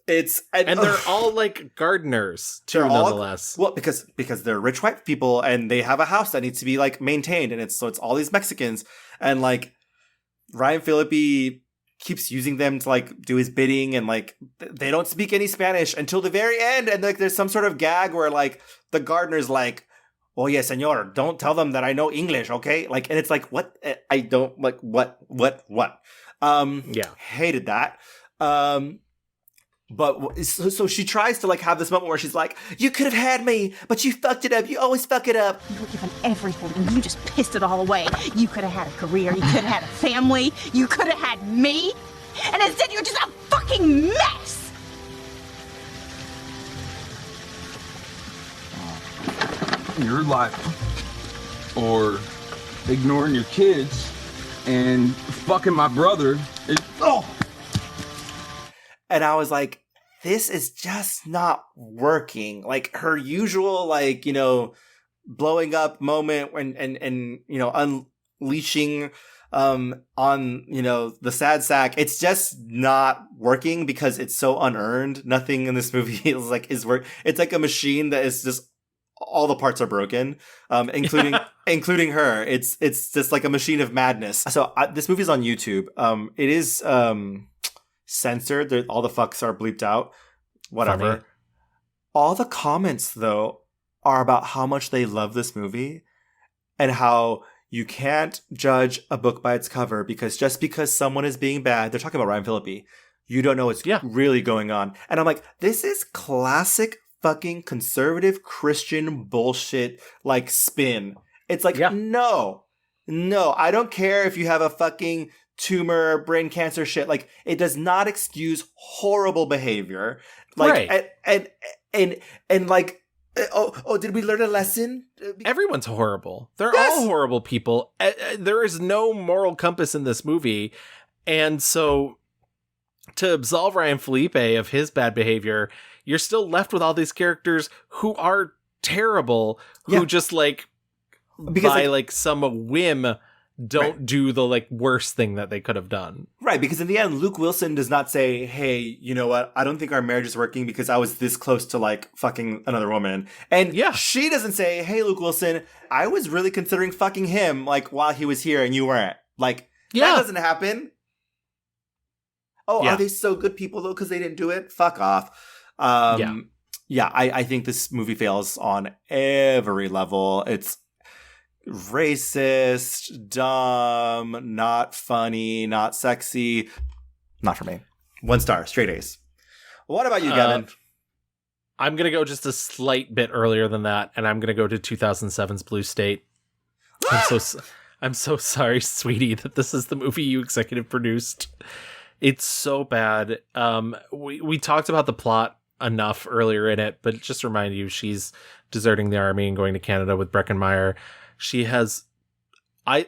And they're all like gardeners too, nonetheless. Well, because they're rich white people and they have a house that needs to be like maintained, and it's all these Mexicans, and like Ryan Phillippe keeps using them to like do his bidding, and like they don't speak any Spanish until the very end, and like there's some sort of gag where like the gardener's like, oye, señor, don't tell them that I know English, okay? Like, and it's like, what? I don't, like, what? Hated that. But, so she tries to, like, have this moment where she's like, you could have had me, but you fucked it up. You always fuck it up. You were given everything, and you just pissed it all away. You could have had a career. You could have had a family. You could have had me. And instead, you're just a fucking mess. Your life, or ignoring your kids and fucking my brother is And I was like, this is just not working. Like her usual, like, you know, blowing up moment when and you know, unleashing on, you know, the sad sack, it's just not working because it's so unearned. Nothing in this movie is work. It's like a machine that is just all the parts are broken, including her. It's just like a machine of madness. So this movie's on YouTube. It is censored. All the fucks are bleeped out. Whatever. Funny. All the comments though are about how much they love this movie and how you can't judge a book by its cover because just because someone is being bad, they're talking about Ryan Phillippe, you don't know what's really going on. And I'm like, this is classic fucking conservative Christian bullshit like spin. It's like, no, I don't care if you have a fucking tumor, brain cancer shit. Like, it does not excuse horrible behavior. Like, and like, did we learn a lesson? Everyone's horrible. They're all horrible people. There is no moral compass in this movie. And so to absolve Ryan Felipe of his bad behavior, you're still left with all these characters who are terrible, who just like Because, by like some whim don't do the like worst thing that they could have done. Right, because in the end, Luke Wilson does not say, hey, you know what, I don't think our marriage is working because I was this close to like fucking another woman. And she doesn't say, hey, Luke Wilson, I was really considering fucking him like while he was here and you weren't. Like, that doesn't happen. Oh, are they so good people though because they didn't do it? Fuck off. I think this movie fails on every level. It's racist, dumb, not funny, not sexy. Not for me. 1 star, straight A's. What about you, Gavin? I'm going to go just a slight bit earlier than that, and I'm going to go to 2007's Blue State. I'm so sorry, sweetie, that this is the movie you executive produced. It's so bad. We talked about the plot enough earlier in it, but just to remind you, she's deserting the army and going to Canada with Breckenmeyer. She has, I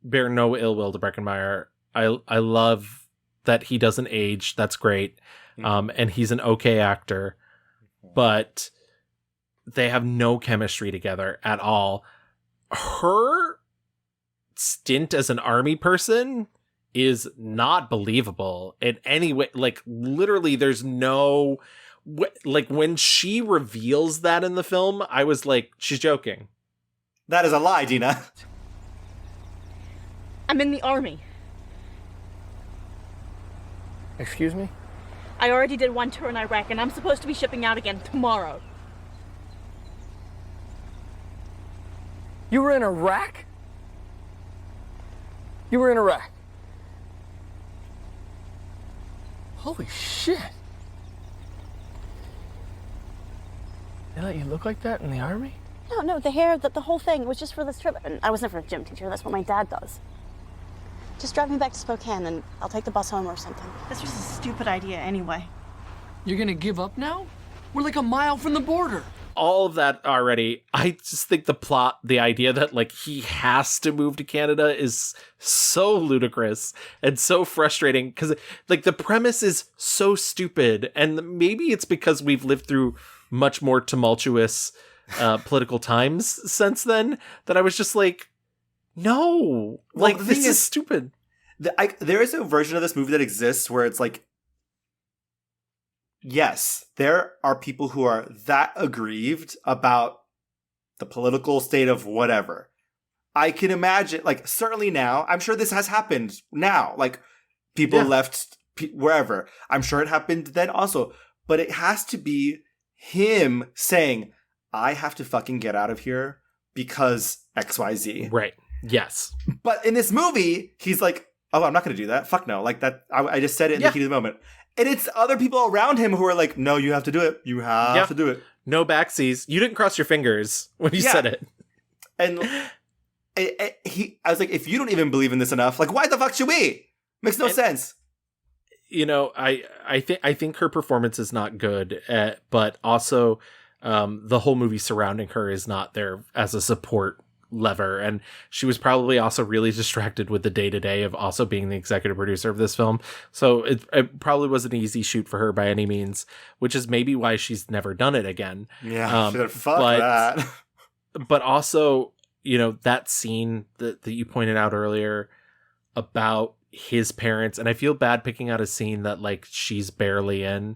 bear no ill will to Breckenmeyer. I love that he doesn't age. That's great. And he's an okay actor, but they have no chemistry together at all. Her stint as an army person is not believable in any way. Like, literally, there's no, like, when she reveals that in the film, I was like, she's joking. That is a lie, Dina. I'm in the army. Excuse me? I already did 1 tour in Iraq, and I'm supposed to be shipping out again tomorrow. You were in Iraq? You were in Iraq? Holy shit. They let you look like that in the army? No, the hair, the whole thing was just for this trip. And I was never a gym teacher. That's what my dad does. Just drive me back to Spokane, and I'll take the bus home or something. This was a stupid idea anyway. You're gonna give up now? We're like a mile from the border. All of that already. I just think the plot, the idea that like he has to move to Canada is so ludicrous and so frustrating because like the premise is so stupid. And maybe it's because we've lived through much more tumultuous political times since then that I was just like, no, like this is stupid. There is a version of this movie that exists where it's like, yes, there are people who are that aggrieved about the political state of whatever. I can imagine, like, certainly now, I'm sure this has happened now. Like, people left wherever. I'm sure it happened then also. But it has to be him saying, I have to fucking get out of here because XYZ. Right. Yes. But in this movie, he's like, oh, I'm not going to do that. Fuck no. Like that. I just said it in the heat of the moment. And it's other people around him who are like, no, you have to do it. You have to do it. No backsies. You didn't cross your fingers when you said it. And I was like, if you don't even believe in this enough, like, why the fuck should we? Makes no sense. You know, I think her performance is not good, but also the whole movie surrounding her is not there as a support lever, and she was probably also really distracted with the day-to-day of also being the executive producer of this film, so it probably wasn't an easy shoot for her by any means, which is maybe why she's never done it again. Fuck that. But also, you know, that scene that you pointed out earlier about his parents, and I feel bad picking out a scene that like she's barely in.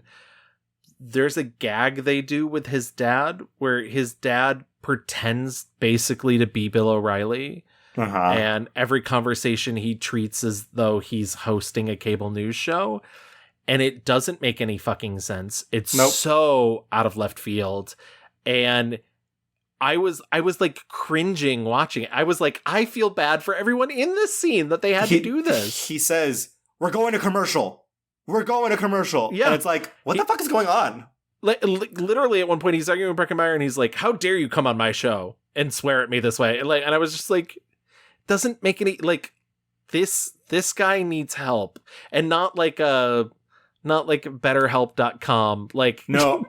There's a gag they do with his dad where his dad pretends basically to be Bill O'Reilly. And every conversation he treats as though he's hosting a cable news show. And it doesn't make any fucking sense. It's so out of left field. And I was like cringing watching it. I was like, I feel bad for everyone in this scene that they had to do this. He says, we're going to commercial. We're going to commercial. Yeah. And it's like, what the fuck is going on? Literally at one point he's arguing with Breckenmeyer and he's like, how dare you come on my show and swear at me this way? And I was just like, doesn't make any, like, this guy needs help, and not like betterhelp.com. Like, no,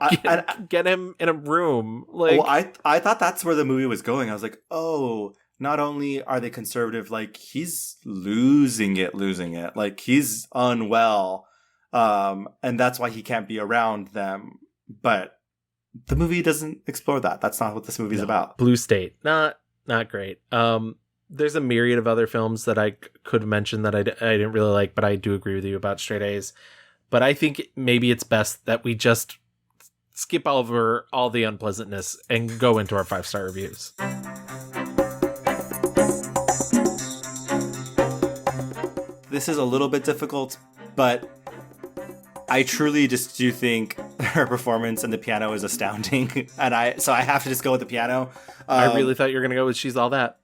get him in a room. Like, well, I thought that's where the movie was going. I was like, oh, not only are they conservative, like he's losing it. Like he's unwell. And that's why he can't be around them. But the movie doesn't explore that. That's not what this movie's about. Blue State, not great. There's a myriad of other films that I could mention that I didn't really like, but I do agree with you about Straight A's. But I think maybe it's best that we just skip over all the unpleasantness and go into our 5-star reviews. This is a little bit difficult, but I truly just do think her performance in the piano is astounding. And so I have to just go with the piano. I really thought you were going to go with She's All That.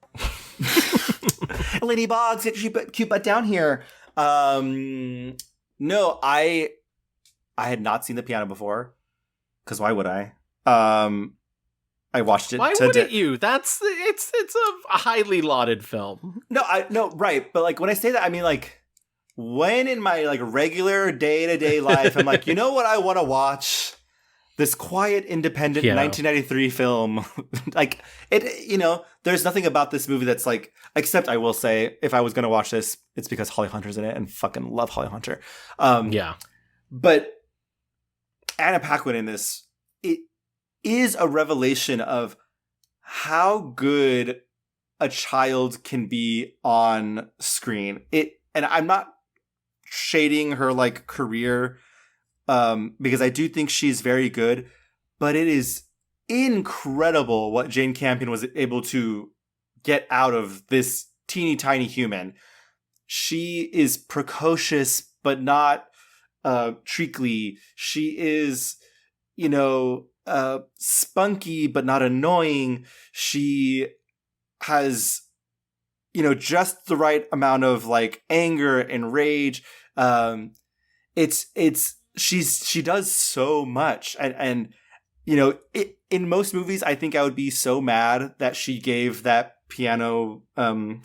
Lady Boggs, get your cute butt down here. No, I had not seen the piano before. Because why would I? I watched it. Why wouldn't you? It's a highly lauded film. No, right. But like when I say that, I mean like when in my like regular day-to-day life, I'm like, you know what I want to watch? This quiet, independent Piano. 1993 film. Like it, you know, there's nothing about this movie that's like, except I will say, if I was going to watch this, it's because Holly Hunter's in it and fucking love Holly Hunter. Yeah. But Anna Paquin in this, it is a revelation of how good a child can be on screen. And I'm not shading her like career, because I do think she's very good, but it is incredible what Jane Campion was able to get out of this teeny tiny human. She is precocious, but not treacly. She is, you know, spunky, but not annoying. She has, you know, just the right amount of like anger and rage. She does so much. And you know, in most movies, I think I would be so mad that she gave that piano, the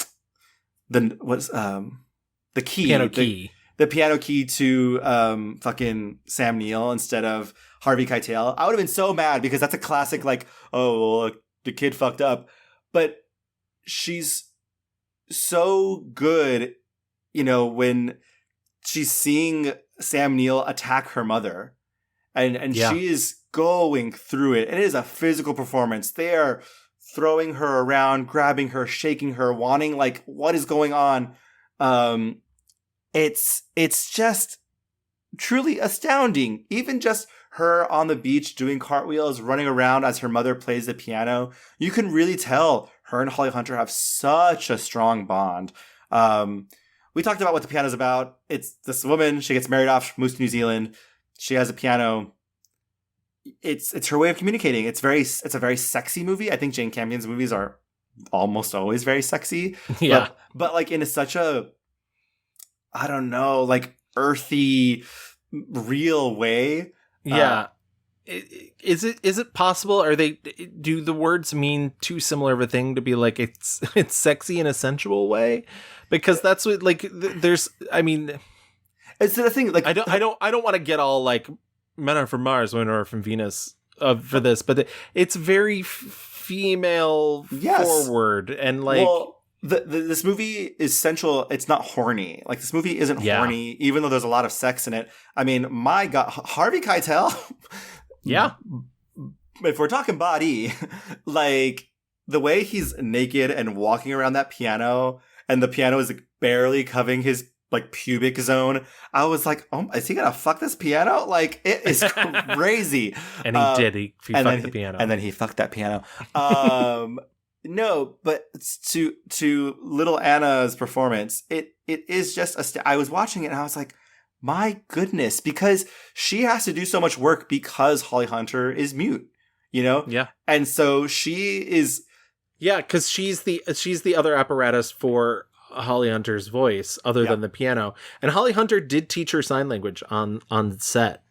key. Piano key. The piano key to fucking Sam Neill instead of Harvey Keitel. I would have been so mad because that's a classic, like, oh, well, the kid fucked up. But she's so good, you know, when she's seeing Sam Neill attack her mother. And Yeah. she is going through it. And it is a physical performance. They are throwing her around, grabbing her, shaking her, wanting, like, what is going on? It's just truly astounding. Even just her on the beach doing cartwheels, running around as her mother plays the piano. You can really tell her and Holly Hunter have such a strong bond. We talked about what the piano's about. It's this woman, she gets married off, moves to New Zealand. She has a piano. It's her way of communicating. It's a very sexy movie. I think Jane Campion's movies are almost always very sexy. Yeah. But like in such a, I don't know, like earthy, real way. Yeah. Is it possible? Do the words mean too similar of a thing to be like it's sexy in a sensual way? Because that's what like there's. I mean, it's the thing. Like I don't want to get all like men are from Mars, women are from Venus for this, but it's very female forward and like. Well, this movie is sensual. It's not horny. Like this movie isn't horny, even though there's a lot of sex in it. I mean, my God, Harvey Keitel. Yeah. If we're talking body, like the way he's naked and walking around that piano, and the piano is like barely covering his like pubic zone, I was like, oh, is he gonna fuck this piano? Like it is crazy. And he did. He fucked the piano. And then he fucked that piano. No, but to little Anna's performance, it is just I was watching it and I was like, my goodness, because she has to do so much work because Holly Hunter is mute, you know? Yeah. And so she is. Yeah, because she's the other apparatus for Holly Hunter's voice other than the piano. And Holly Hunter did teach her sign language on set.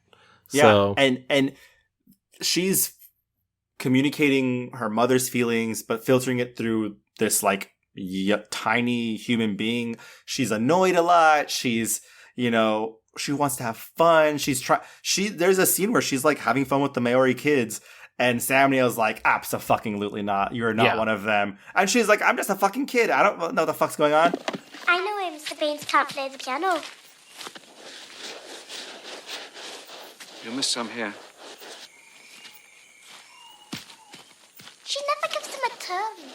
So. Yeah, and she's communicating her mother's feelings, but filtering it through this like tiny human being. She's annoyed a lot. She's, you know, she wants to have fun. There's a scene where she's like having fun with the Maori kids, and Sam Neill's like, abso-fucking-lutely not. You're not one of them. And she's like, I'm just a fucking kid. I don't know what the fuck's going on. I know why Mr. Baines can't play the piano. You'll miss some here. She never gives them a turn.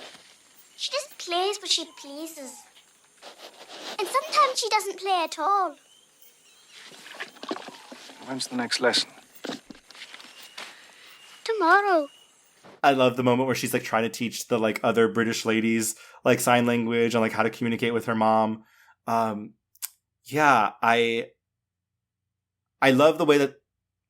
She just plays what she pleases. And sometimes she doesn't play at all. When's the next lesson? Tomorrow. I love the moment where she's like trying to teach the like other British ladies like sign language and like how to communicate with her mom. Yeah, I love the way that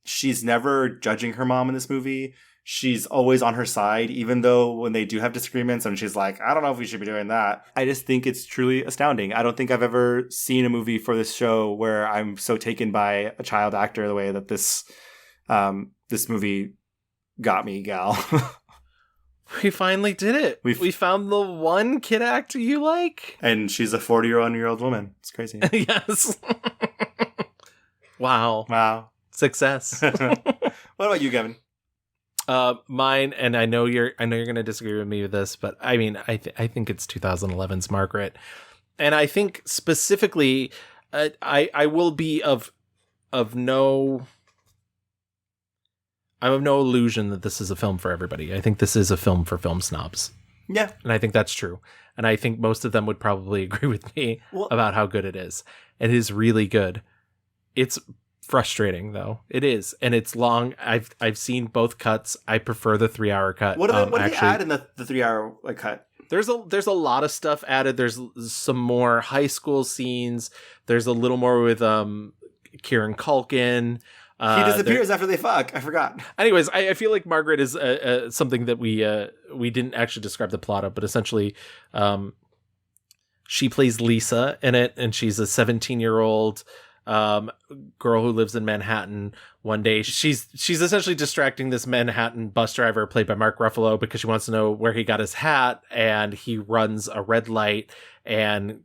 she's never judging her mom in this movie. She's always on her side, even though when they do have disagreements and she's like, I don't know if we should be doing that. I just think it's truly astounding. I don't think I've ever seen a movie for this show where I'm so taken by a child actor the way that this movie got me, Gal. We finally did it. We found the one kid actor you like. And she's a 40-year-old woman. It's crazy. Yes. Wow. Success. What about you, Kevin? Mine, and I know you're going to disagree with me with this, but I mean, I think it's 2011's Margaret, and I think specifically, I will be of no illusion that this is a film for everybody. I think this is a film for film snobs. Yeah, and I think that's true, and I think most of them would probably agree with me about how good it is. It is really good. It's frustrating though. It is, and it's long. I've seen both cuts. I prefer the 3-hour cut. What do they add in the 3-hour cut? There's a lot of stuff added. There's some more high school scenes. There's a little more with Kieran Culkin. He disappears after they fuck. I forgot. Anyways, I feel like Margaret is something that we didn't actually describe the plot of, but essentially, she plays Lisa in it, and she's a 17-year-old girl who lives in Manhattan. One day she's essentially distracting this Manhattan bus driver played by Mark Ruffalo because she wants to know where he got his hat, and he runs a red light and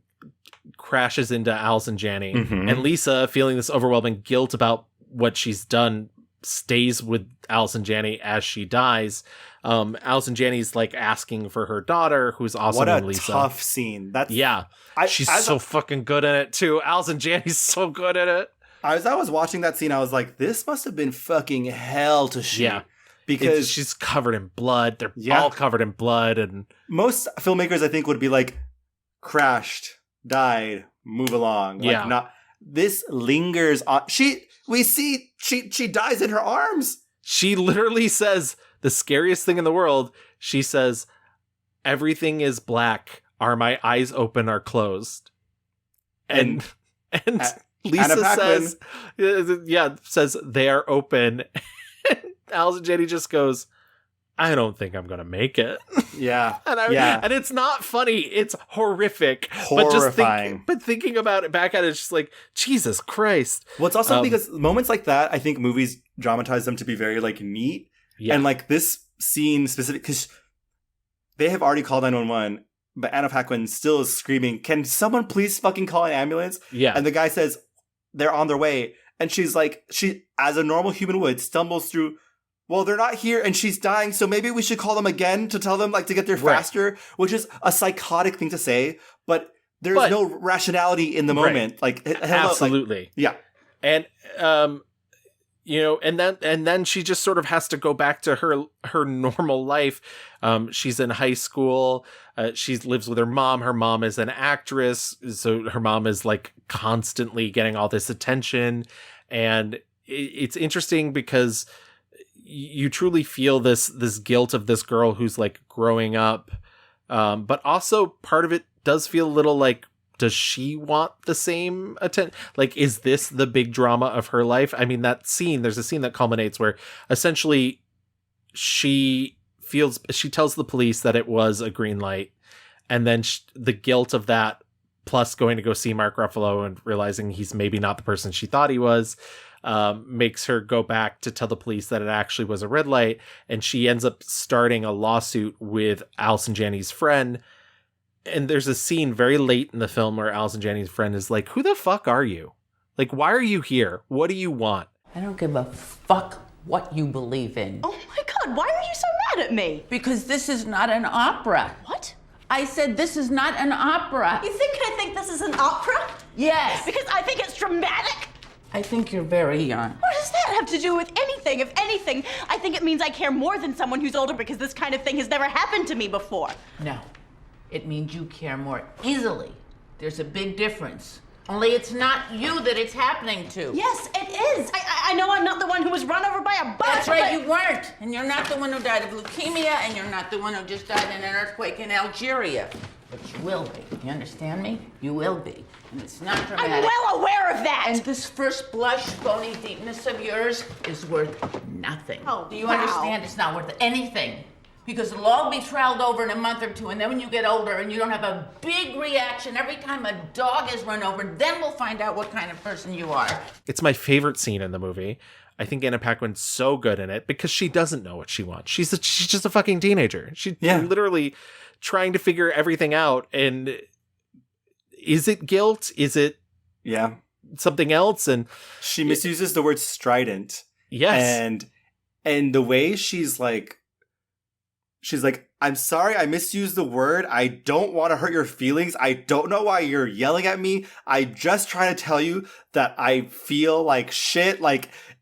crashes into Allison Janney. Mm-hmm. And Lisa, feeling this overwhelming guilt about what she's done, stays with Allison Janney as she dies. Allison Janney's like asking for her daughter, who's also named Lisa. What a tough scene. She's so fucking good in it too. Allison Janney's so good at it. As I was watching that scene, I was like, this must have been fucking hell to shoot. Yeah. Because she's covered in blood. They're all covered in blood. And most filmmakers, I think, would be like, crashed, died, move along. Like, not this lingers on. We see she dies in her arms. She literally says the scariest thing in the world. She says, everything is black. Are my eyes open or closed? And Lisa says they are open. Allison Janney just goes, I don't think I'm gonna make it. Yeah. And it's not funny. It's horrific. Horrifying. But thinking about it back at it, it's just like, Jesus Christ. Well, it's also because moments like that, I think movies dramatize them to be very like neat. Yeah. And like this scene specific, because they have already called 911, but Anna Paquin still is screaming, can someone please fucking call an ambulance? Yeah. And the guy says, they're on their way. And she's like, she, as a normal human would, stumbles through, well, they're not here and she's dying, so maybe we should call them again to tell them like to get there faster, which is a psychotic thing to say, but there's no rationality in the moment. Like, absolutely. Yeah. And, and then she just sort of has to go back to her normal life. She's in high school. She lives with her mom. Her mom is an actress. So her mom is like constantly getting all this attention. And it's interesting because you truly feel this guilt of this girl who's like growing up. But also part of it does feel a little like, does she want the same attention? Like, is this the big drama of her life? I mean, there's a scene that culminates where essentially she tells the police that it was a green light. And then the guilt of that, plus going to go see Mark Ruffalo and realizing he's maybe not the person she thought he was, makes her go back to tell the police that it actually was a red light. And she ends up starting a lawsuit with Allison Janney's friend. And there's a scene very late in the film where Allison Janney's friend is like, who the fuck are you? Like, why are you here? What do you want? I don't give a fuck what you believe in. Oh my God, why are you so mad at me? Because this is not an opera. What? I said this is not an opera. You think I think this is an opera? Yes. Because I think it's dramatic? I think you're very young. What does that have to do with anything? If anything, I think it means I care more than someone who's older because this kind of thing has never happened to me before. No, it means you care more easily. There's a big difference. Only it's not you that it's happening to. Yes, it is. I know I'm not the one who was run over by a bus. That's right, you weren't. And you're not the one who died of leukemia, and you're not the one who just died in an earthquake in Algeria. But you will be. You understand me? You will be. And it's not dramatic. I'm well aware of that. And this first blush, phony deepness of yours is worth nothing. Oh, do you wow. understand? It's not worth anything. Because it'll all be troweled over in a month or two, and then when you get older and you don't have a big reaction every time a dog is run over, then we'll find out what kind of person you are. It's my favorite scene in the movie. I think Anna Paquin's so good in it because she doesn't know what she wants. She's just a fucking teenager. She's literally trying to figure everything out. And is it guilt? Is it something else? And she misuses the word strident. Yes. And the way she's like, I'm sorry, I misused the word. I don't want to hurt your feelings. I don't know why you're yelling at me. I just trying to tell you that I feel like shit.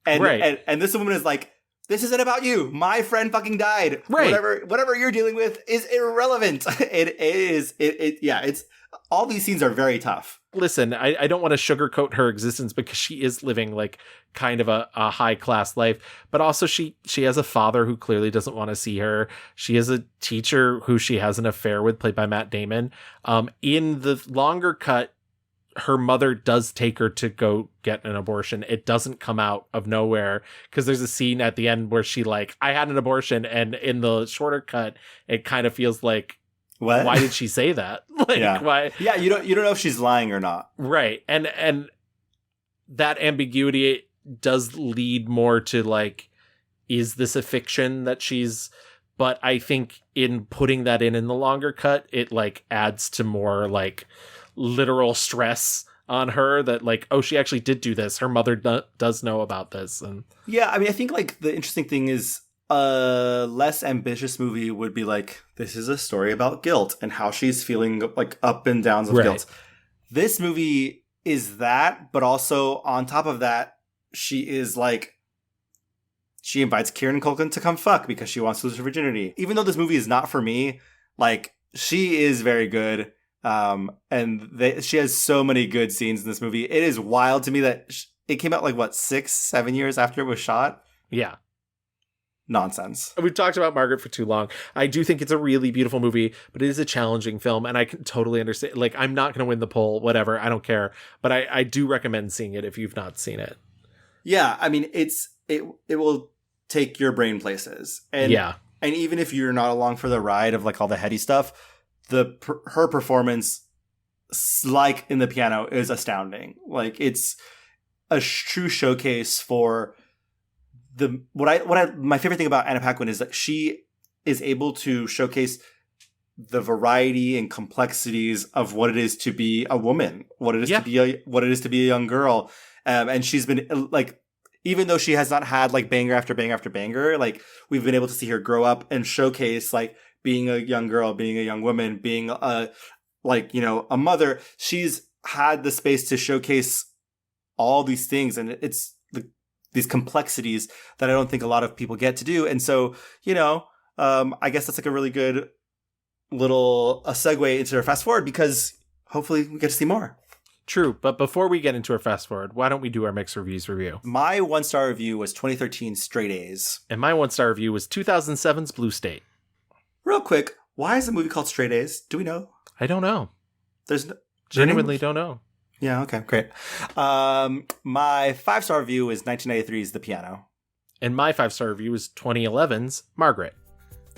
And this woman is like, this isn't about you. My friend fucking died. Right. Whatever you're dealing with is irrelevant. It's all these scenes are very tough. Listen, I don't want to sugarcoat her existence because she is living like kind of a high class life, but also she has a father who clearly doesn't want to see her. She has a teacher who she has an affair with, played by Matt Damon. In the longer cut, her mother does take her to go get an abortion. It doesn't come out of nowhere because there's a scene at the end where she I had an abortion, and in the shorter cut, it kind of feels like, what? Why did she say that? Why? Yeah, you don't know if she's lying or not. Right. And that ambiguity does lead more to is this a fiction that she's, but I think in putting that in the longer cut, it adds to more literal stress on her that she actually did do this. Her mother does know about this. And yeah, I mean, I think the interesting thing is, a less ambitious movie would be this is a story about guilt and how she's feeling up and downs of guilt. This movie is that, but also on top of that, she is she invites Kieran Culkin to come fuck because she wants to lose her virginity. Even though this movie is not for me, she is very good. She has so many good scenes in this movie. It is wild to me that it came out 6-7 years after it was shot. Yeah. Nonsense. We've talked about Margaret for too long. I do think it's a really beautiful movie, but it is a challenging film, and I can totally understand. I'm not going to win the poll, whatever, I don't care. But I do recommend seeing it if you've not seen it. Yeah, I mean, it will take your brain places. And even if you're not along for the ride of all the heady stuff, her performance, in the piano, is astounding. It's a true showcase for my favorite thing about Anna Paquin is that she is able to showcase the variety and complexities of what it is to be a woman, what it is to be a young girl. And she's been even though she has not had banger after banger after banger, we've been able to see her grow up and showcase being a young girl, being a young woman, being a mother. She's had the space to showcase all these things, and it's these complexities that I don't think a lot of people get to do. And so, I guess that's a really good little segue into our fast forward, because hopefully we get to see more. True. But before we get into our fast forward, why don't we do our mixed reviews review? My 1-star review was 2013 Straight A's. And my 1-star review was 2007's Blue State. Real quick, why is the movie called Straight A's? Do we know? I don't know. Genuinely don't know. Yeah, okay, great. My 5-star review is 1993's The Piano. And my 5-star review is 2011's Margaret.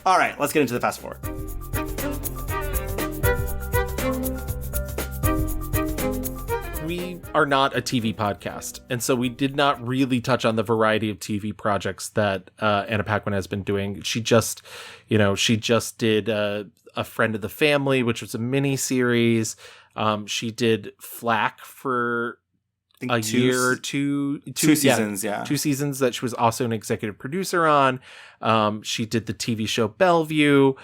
All right, let's get into the fast forward. We are not a TV podcast, and so we did not really touch on the variety of TV projects that Anna Paquin has been doing. She just did A Friend of the Family, which was a mini series. She did Flack for a year or two seasons. Yeah, 2 seasons that she was also an executive producer on. She did the TV show Bellevue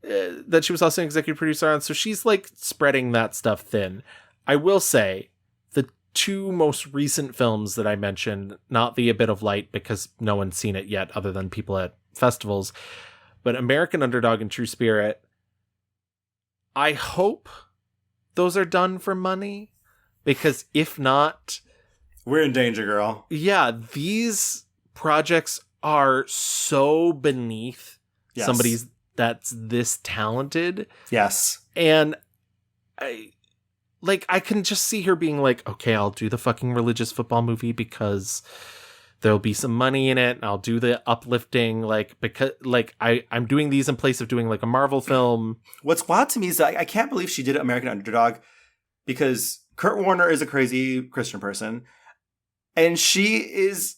that she was also an executive producer on. So she's spreading that stuff thin. I will say two most recent films that I mentioned, not The A Bit of Light because no one's seen it yet other than people at festivals, but American Underdog and True Spirit, I hope those are done for money, because if not, we're in danger, girl. Yeah, these projects are so beneath somebody that's this talented. Yes. And I can just see her being like, okay, I'll do the fucking religious football movie because there'll be some money in it, and I'll do the uplifting, because I'm doing these in place of doing like a Marvel film. What's wild to me is that I can't believe she did American Underdog, because Kurt Warner is a crazy Christian person, and she is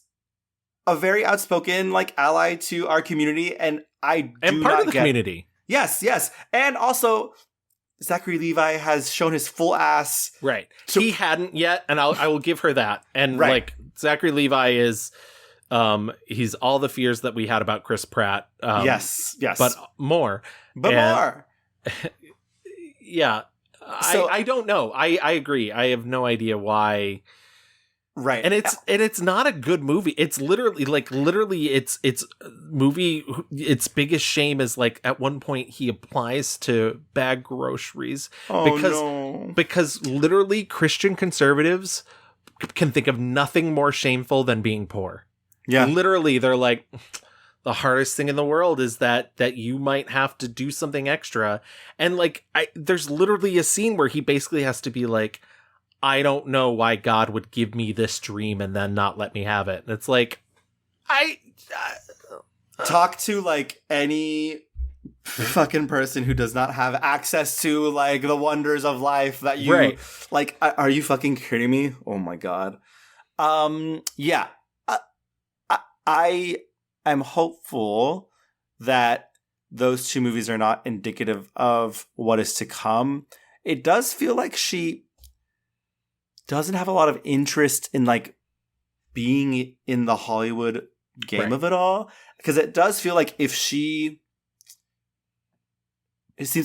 a very outspoken like ally to our community, and part of the community. Yes, and also Zachary Levi has shown his full ass. Right. He hadn't yet, and I will give her that. And like Zachary Levi is, he's all the fears that we had about Chris Pratt. Yes. But more. Yeah. So, I don't know. I agree. I have no idea why. Right. And it's not a good movie. It's literally its movie, its biggest shame is like at one point he applies to bag groceries because literally Christian conservatives can think of nothing more shameful than being poor. Yeah. Literally, they're like, the hardest thing in the world is that you might have to do something extra. And like there's literally a scene where he basically has to be like, I don't know why God would give me this dream and then not let me have it. And it's like, talk to like any fucking person who does not have access to like the wonders of life that you like. Are you fucking kidding me? Oh my God. Yeah. I am hopeful that those two movies are not indicative of what is to come. It does feel like she doesn't have a lot of interest in like being in the Hollywood game of it all, because it does feel like it seems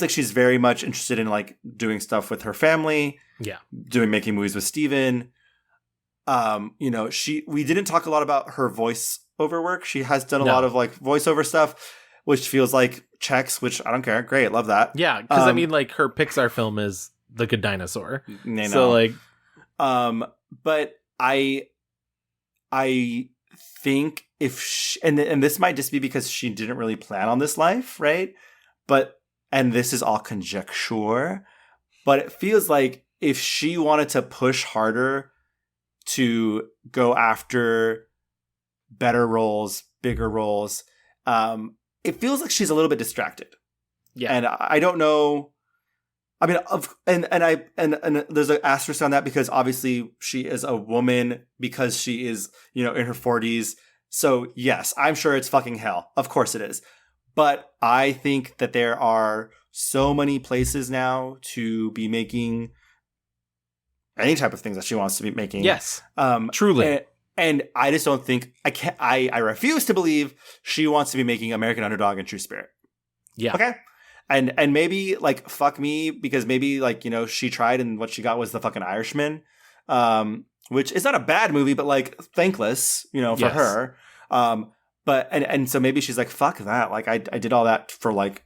like she's very much interested in like doing stuff with her family, making movies with Steven. We didn't talk a lot about her voiceover work. She has done a lot of like voiceover stuff, which feels like checks, which I don't care. Great, love that. Yeah, because I mean, like her Pixar film is The Good Dinosaur, so like. But I think if she, and this might just be because she didn't really plan on this life, right? And this is all conjecture, but it feels like if she wanted to push harder to go after better roles, bigger roles, it feels like she's a little bit distracted. Yeah. And I don't know. I mean, and there's an asterisk on that because obviously she is a woman, because she is, in her 40s. So yes, I'm sure it's fucking hell. Of course it is. But I think that there are so many places now to be making any type of things that she wants to be making. Yes. Truly. And I just don't think I refuse to believe she wants to be making American Underdog and True Spirit. Yeah. Okay. And maybe like fuck me, because maybe like she tried and what she got was the fucking Irishman, which is not a bad movie, but like thankless, for her. But and so maybe she's like, fuck that, like I did all that for like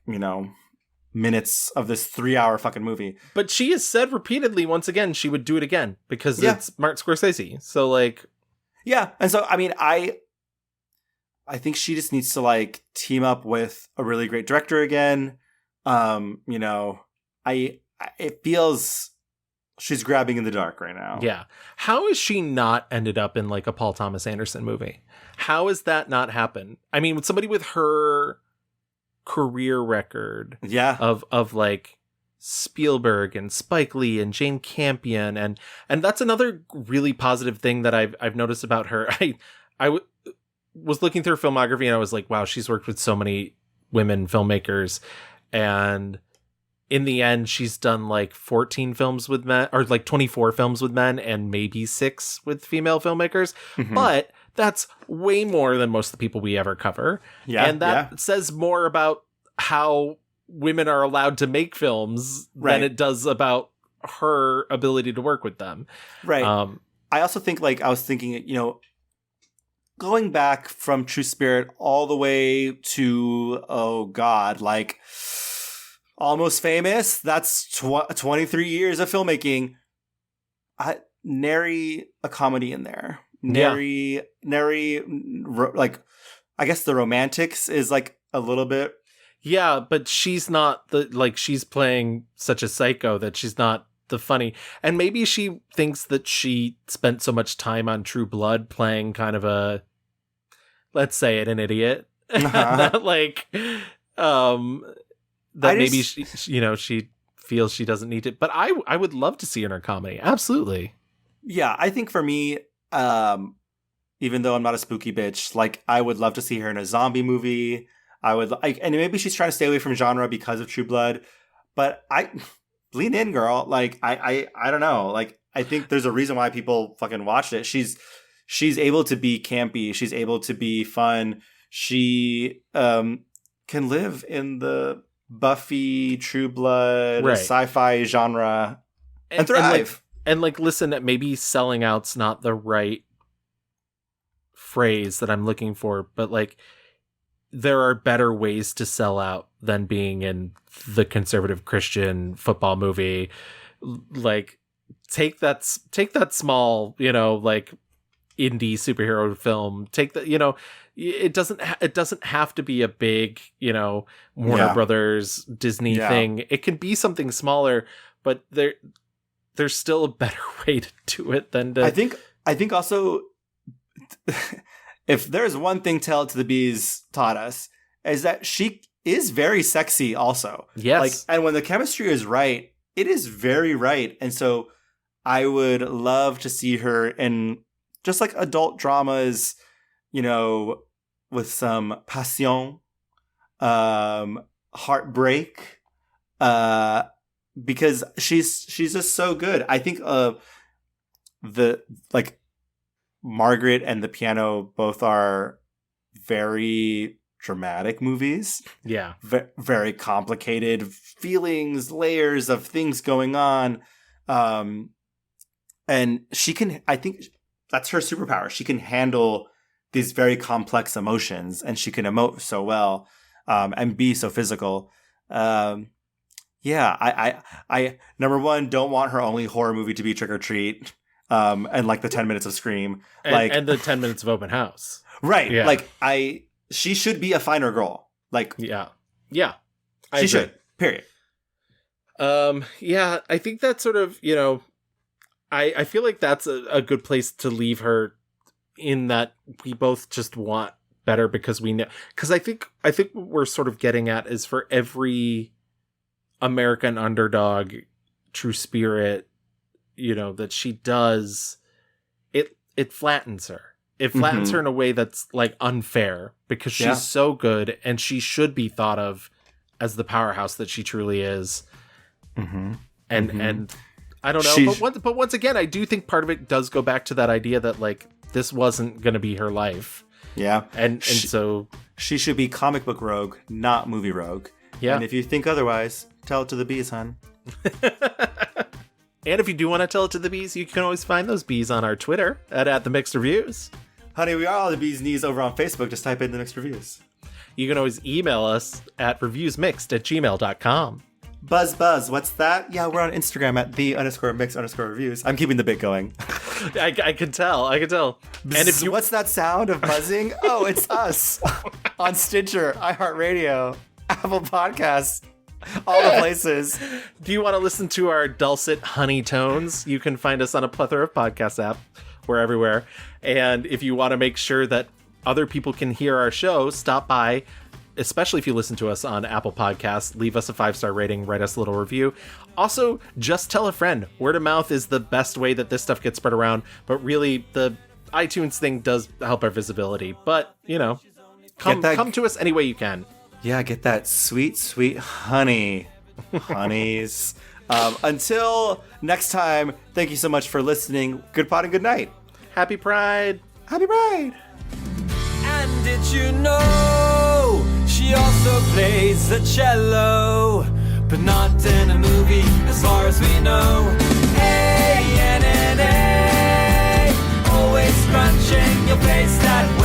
minutes of this 3-hour fucking movie. But she has said repeatedly, once again, she would do it again because it's Martin Scorsese. So like, yeah, and so I mean I think she just needs to like team up with a really great director again. It feels she's grabbing in the dark right now. Yeah. How has she not ended up in like a Paul Thomas Anderson movie? How has that not happened? I mean, with somebody with her career record of like Spielberg and Spike Lee and Jane Campion, and that's another really positive thing that I've noticed about her. I was looking through her filmography and I was like, wow, she's worked with so many women filmmakers. And in the end, she's done like 14 films with men, or like 24 films with men, and maybe 6 with female filmmakers. Mm-hmm. But that's way more than most of the people we ever cover. Yeah, and that says more about how women are allowed to make films than it does about her ability to work with them. Right. I also think, like, I was thinking, you know, going back from True Spirit all the way to, oh God, like Almost Famous, that's 23 years of filmmaking. Nary a comedy in there. Nary, like, I guess the romantics is like a little bit. Yeah, but she's not she's playing such a psycho that she's not the funny. And maybe she thinks that she spent so much time on True Blood playing kind of a, let's say it, an idiot. That maybe she, you know, she feels she doesn't need it. But I would love to see her in her comedy. Absolutely. Yeah, I think for me, even though I'm not a spooky bitch, like, I would love to see her in a zombie movie. And maybe she's trying to stay away from genre because of True Blood, but lean in, girl. Like, I don't know. Like, I think there's a reason why people fucking watched it. She's able to be campy. She's able to be fun. She can live in the Buffy, True Blood, sci-fi genre and thrive. And listen, maybe selling out's not the right phrase that I'm looking for, but like, there are better ways to sell out than being in the conservative Christian football movie. Like, take that small, you know, like, indie superhero film. Take that, you know, it doesn't have to be a big, you know, Warner Brothers Disney thing. It can be something smaller, but there's still a better way to do it than to. I think also, if there's one thing Tell It to the Bees taught us, is that she is very sexy also. Yes. Like, and when the chemistry is right, it is very right. And so I would love to see her in just like adult dramas, you know, with some passion, heartbreak, because she's just so good. I think the like Margaret and the Piano both are very dramatic movies. Yeah. Very complicated feelings, layers of things going on. And she can, I think that's her superpower. She can handle these very complex emotions, and she can emote so well, and be so physical. I number one, don't want her only horror movie to be Trick or Treat. And like the 10 minutes of Scream, and the 10 minutes of Open House, right? Yeah. Like, she should be a finer girl. Like, yeah, she should. Period. I think that's sort of, you know, I feel like that's a good place to leave her, in that we both just want better because we know. Because I think what we're sort of getting at is, for every American underdog, True Spirit, you know, that she does, it flattens her. It flattens her in a way that's like unfair, because she's so good, and she should be thought of as the powerhouse that she truly is. And I don't know, but once again, I do think part of it does go back to that idea that, like, this wasn't going to be her life. Yeah. And so she should be comic book rogue, not movie rogue. Yeah. And if you think otherwise, tell it to the bees, hon. And if you do want to tell it to the bees, you can always find those bees on our Twitter at the Mixed Reviews. Honey, we are all the bees knees over on Facebook. Just type in the Mixed Reviews. You can always email us at reviewsmixed@gmail.com. Buzz, what's that? Yeah, we're on Instagram at _mix_reviews. I'm keeping the bit going. I can tell. And if you, what's that sound of buzzing? Oh, it's us on Stitcher, iHeartRadio, Apple Podcasts, all the places. Do you want to listen to our dulcet honey tones? You can find us on a plethora of podcast apps. We're everywhere. And if you want to make sure that other people can hear our show, stop by, especially if you listen to us on Apple Podcasts. Leave us a 5-star rating, write us a little review. Also, just tell a friend. Word of mouth is the best way that this stuff gets spread around, but really the iTunes thing does help our visibility. But, you know, come to us any way you can. Yeah, get that sweet, sweet honey. Honeys. Until next time, thank you so much for listening. Good pod and good night. Happy Pride. Happy Pride. And did you know she also plays the cello, but not in a movie as far as we know. A-N-N-A face that